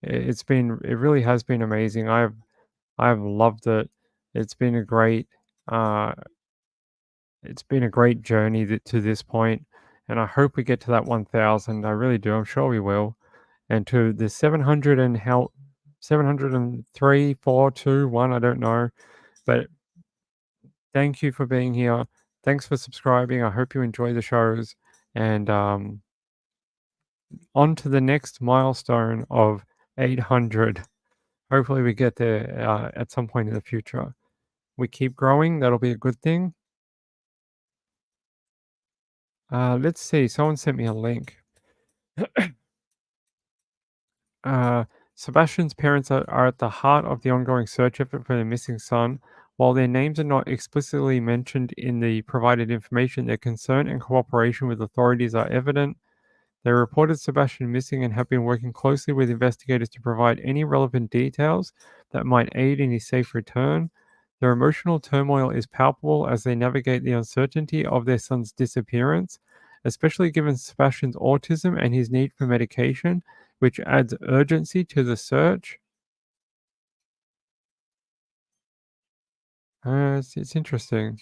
It really has been amazing. I've loved it. It's been a great uh, it's been a great journey to this point, and I hope we get to that 1,000. I really do. I'm sure we will. And to the 700 and 703, 4, 2, 1. I don't know, but thank you for being here. Thanks for subscribing. I hope you enjoy the shows, and on to the next milestone of 800. Hopefully, we get there at some point in the future. We keep growing. That'll be a good thing. Let's see. Someone sent me a link. Sebastian's parents are at the heart of the ongoing search effort for their missing son. While their names are not explicitly mentioned in the provided information, their concern and cooperation with authorities are evident. They reported Sebastian missing and have been working closely with investigators to provide any relevant details that might aid in his safe return. Their emotional turmoil is palpable as they navigate the uncertainty of their son's disappearance, especially given Sebastian's autism and his need for medication, which adds urgency to the search. It's interesting.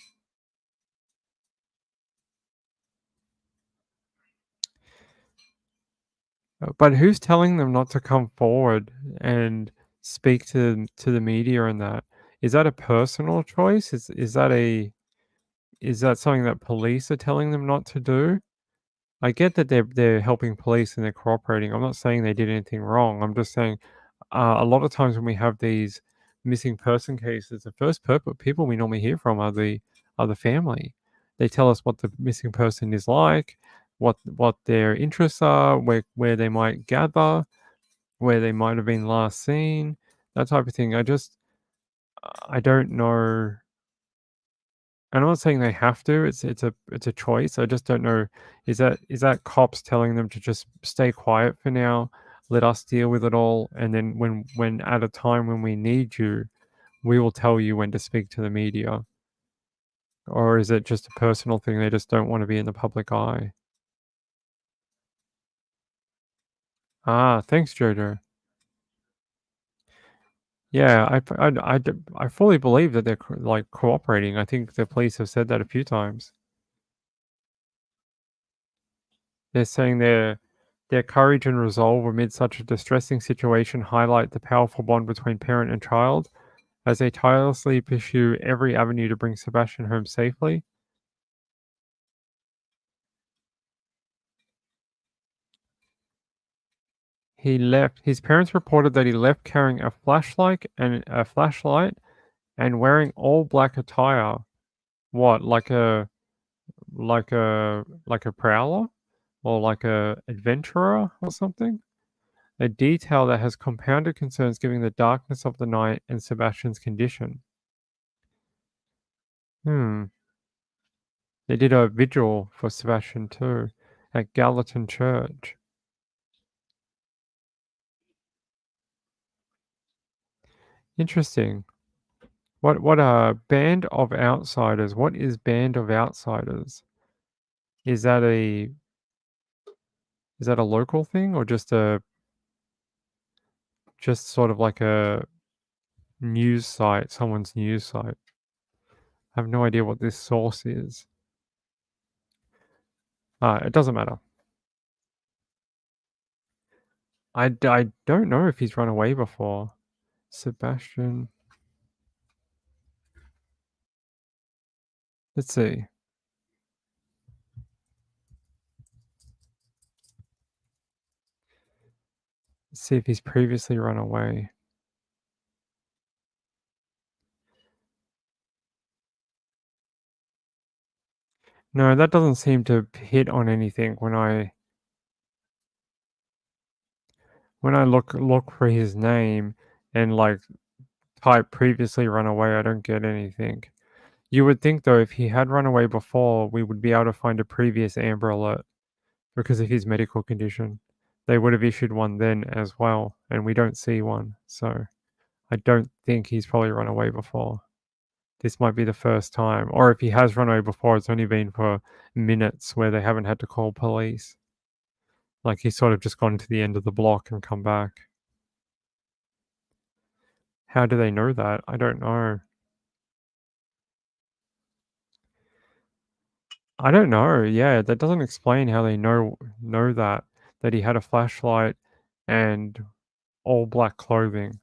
But who's telling them not to come forward and speak to the media and that? Is that a personal choice? Is that something that police are telling them not to do? I get that they're helping police and they're cooperating. I'm not saying they did anything wrong. I'm just saying a lot of times when we have these missing person cases, the first people we normally hear from are the family. They tell us what the missing person is like, what their interests are, where they might gather, where they might have been last seen, that type of thing. I don't know. And I'm not saying they have to. It's a choice. I just don't know. Is that cops telling them to just stay quiet for now, let us deal with it all, and then when at a time when we need you, we will tell you when to speak to the media? Or is it just a personal thing? They just don't want to be in the public eye. Thanks, Jojo. Yeah, I fully believe that they're like cooperating. I think the police have said that a few times. They're saying their courage and resolve amid such a distressing situation highlight the powerful bond between parent and child as they tirelessly pursue every avenue to bring Sebastian home safely. His parents reported that he left carrying a flashlight and wearing all black attire. What, like a prowler? Or like a adventurer or something? A detail that has compounded concerns given the darkness of the night and Sebastian's condition. They did a vigil for Sebastian too at Gallatin Church. Interesting. What a Band of Outsiders? What is Band of Outsiders? Is that a local thing or just sort of like a news site, someone's news site? I have no idea what this source is. It doesn't matter. I don't know if he's run away before. Sebastian. Let's see. Let's see if he's previously run away. No, that doesn't seem to hit on anything when I look for his name and like type previously run away, I don't get anything. You would think though if he had run away before, we would be able to find a previous Amber Alert because of his medical condition. They would have issued one then as well, and we don't see one. So I don't think he's probably run away before. this might be the first time. Or if he has run over before, it's only been for minutes where they haven't had to call police. Like he's sort of just gone to the end of the block and come back. How do they know that? I don't know. I don't know. Yeah, that doesn't explain how they know that he had a flashlight and all black clothing.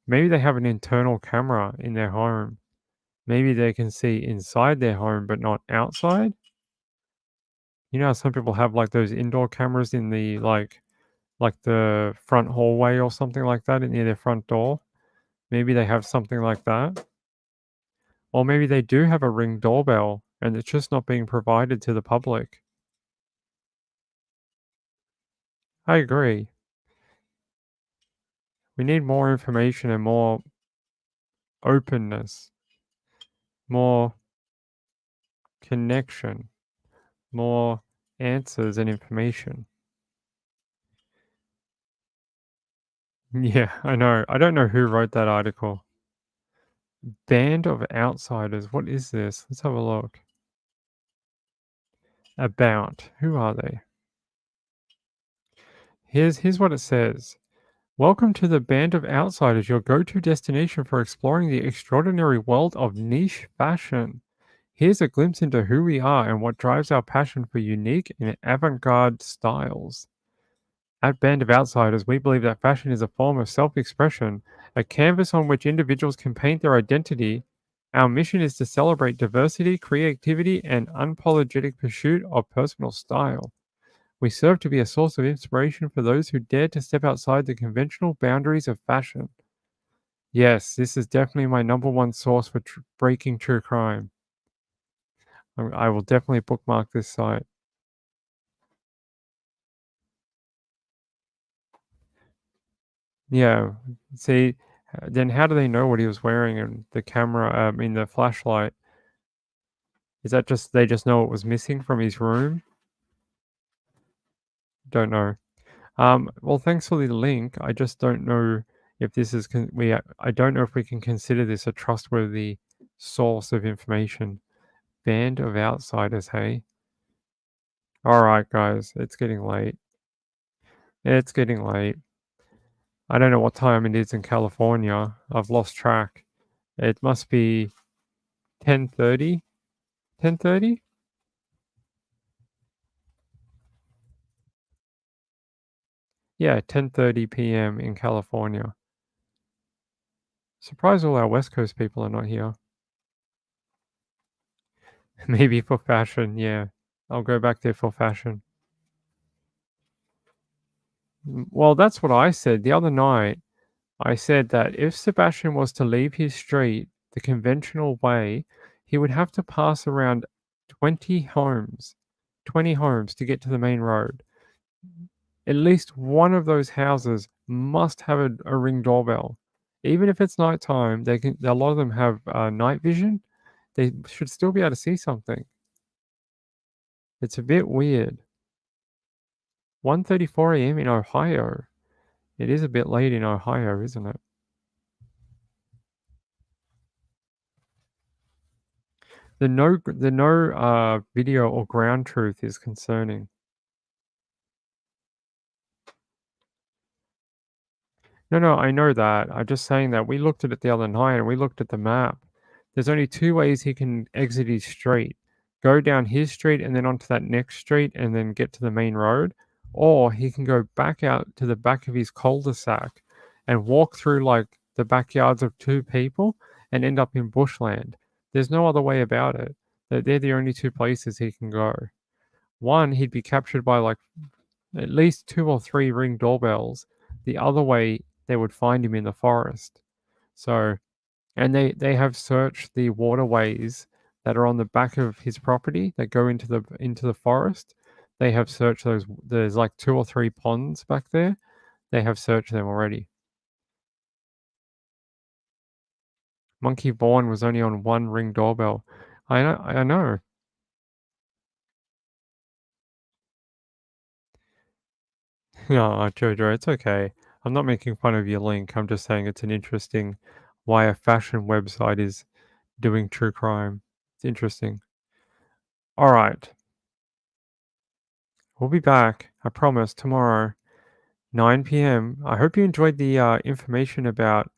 Maybe they have an internal camera in their home. Maybe they can see inside their home but not outside. You know how some people have like those indoor cameras in the like the front hallway or something like that near their front door? Maybe they have something like that. Or maybe they do have a Ring doorbell and it's just not being provided to the public. I agree. We need more information and more openness, more connection, more answers and information. Yeah, I know. I don't know who wrote that article. Band of Outsiders. What is this? Let's have a look. About. Who are they? Here's what it says. Welcome to the Band of Outsiders, your go-to destination for exploring the extraordinary world of niche fashion. Here's a glimpse into who we are and what drives our passion for unique and avant-garde styles. At Band of Outsiders, we believe that fashion is a form of self-expression, a canvas on which individuals can paint their identity. Our mission is to celebrate diversity, creativity, and unapologetic pursuit of personal style. We serve to be a source of inspiration for those who dare to step outside the conventional boundaries of fashion. Yes, this is definitely my number one source for breaking true crime. I will definitely bookmark this site. Yeah, see, then how do they know what he was wearing in the camera, in the flashlight? Is that just, they just know what was missing from his room? Don't know. Well, thanks for the link. I just don't know if this is, I don't know if we can consider this a trustworthy source of information. Band of Outsiders, hey? Alright, guys, it's getting late. It's getting late. I don't know what time it is in California. I've lost track. It must be 10:30? 10:30? Yeah, 10:30 p.m. in California. Surprised all our West Coast people are not here. Maybe for fashion, yeah. I'll go back there for fashion. Well, that's what I said the other night. I said that if Sebastian was to leave his street the conventional way, he would have to pass around 20 homes to get to the main road. At least one of those houses must have a Ring doorbell. Even if it's nighttime, a lot of them have night vision. They should still be able to see something. It's a bit weird. 1:34 a.m. in Ohio. It is a bit late in Ohio, isn't it? The no video or ground truth is concerning. No, I know that. I'm just saying that we looked at it the other night and we looked at the map. There's only two ways he can exit his street. Go down his street and then onto that next street and then get to the main road. Or he can go back out to the back of his cul-de-sac and walk through like the backyards of two people and end up in bushland. There's no other way about it. They're the only two places he can go. One, he'd be captured by like at least 2 or 3 Ring doorbells. The other way, they would find him in the forest. So, and they have searched the waterways that are on the back of his property that go into the forest. They have searched those. There's like 2 or 3 ponds back there. They have searched them already. Monkey Born was only on 1 Ring doorbell. I know. No, Jojo, it's okay. I'm not making fun of your link. I'm just saying it's an interesting why a fashion website is doing true crime. It's interesting. All right. We'll be back, I promise, tomorrow, 9 p.m. I hope you enjoyed the information about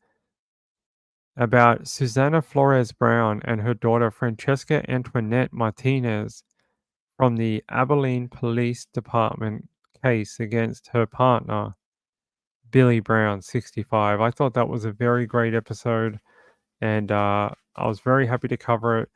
Susanna Flores Brown and her daughter Francesca Antoinette Martinez from the Abilene Police Department case against her partner, Billye Brown, 65. I thought that was a very great episode, and I was very happy to cover it.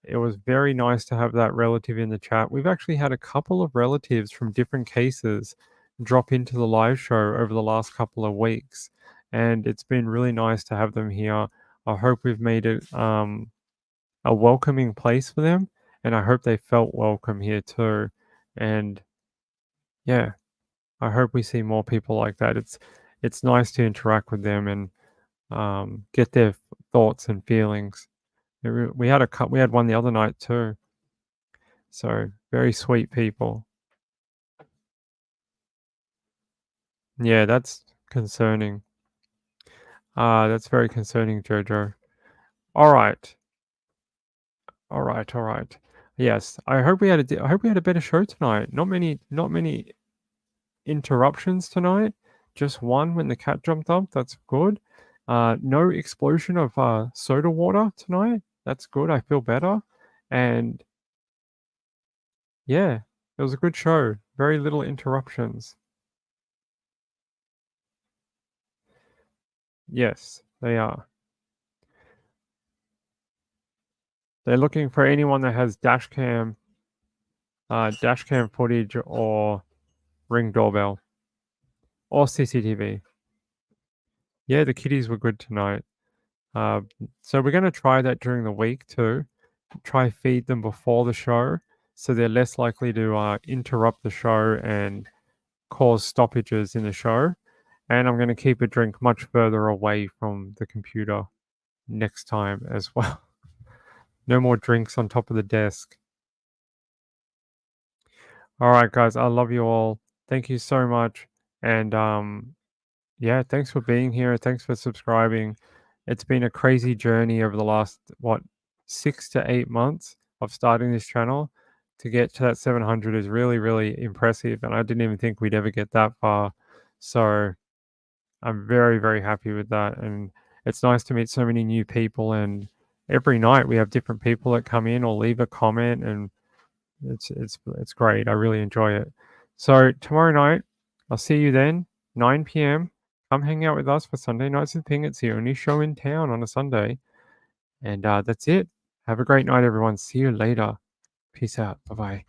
It was very nice to have that relative in the chat. We've actually had a couple of relatives from different cases drop into the live show over the last couple of weeks, and it's been really nice to have them here. I hope we've made it a welcoming place for them, and I hope they felt welcome here too. And yeah, I hope we see more people like that. It's nice to interact with them and get their thoughts and feelings. We had one the other night too. So very sweet people. Yeah, that's concerning. That's very concerning, Jojo. All right. Yes, I hope we had a better show tonight. Not many interruptions tonight. Just one when the cat jumped up. That's good. No explosion of soda water tonight. That's good. I feel better. And yeah, it was a good show. Very little interruptions. Yes, they are. They're looking for anyone that has dash cam footage or Ring doorbell or CCTV. Yeah, the kitties were good tonight. So we're going to try that during the week too. Try feed them before the show so they're less likely to interrupt the show and cause stoppages in the show. And I'm going to keep a drink much further away from the computer next time as well. No more drinks on top of the desk. All right, guys, I love you all. Thank you so much. And yeah, thanks for being here. Thanks for subscribing. It's been a crazy journey over the last, 6 to 8 months of starting this channel. To get to that 700 is really, really impressive. And I didn't even think we'd ever get that far. So I'm very, very happy with that. And it's nice to meet so many new people. And every night we have different people that come in or leave a comment. And it's great. I really enjoy it. So tomorrow night, I'll see you then, 9 p.m. Come hang out with us for Sunday Nights with Ping. It's the only show in town on a Sunday. And that's it. Have a great night, everyone. See you later. Peace out. Bye-bye.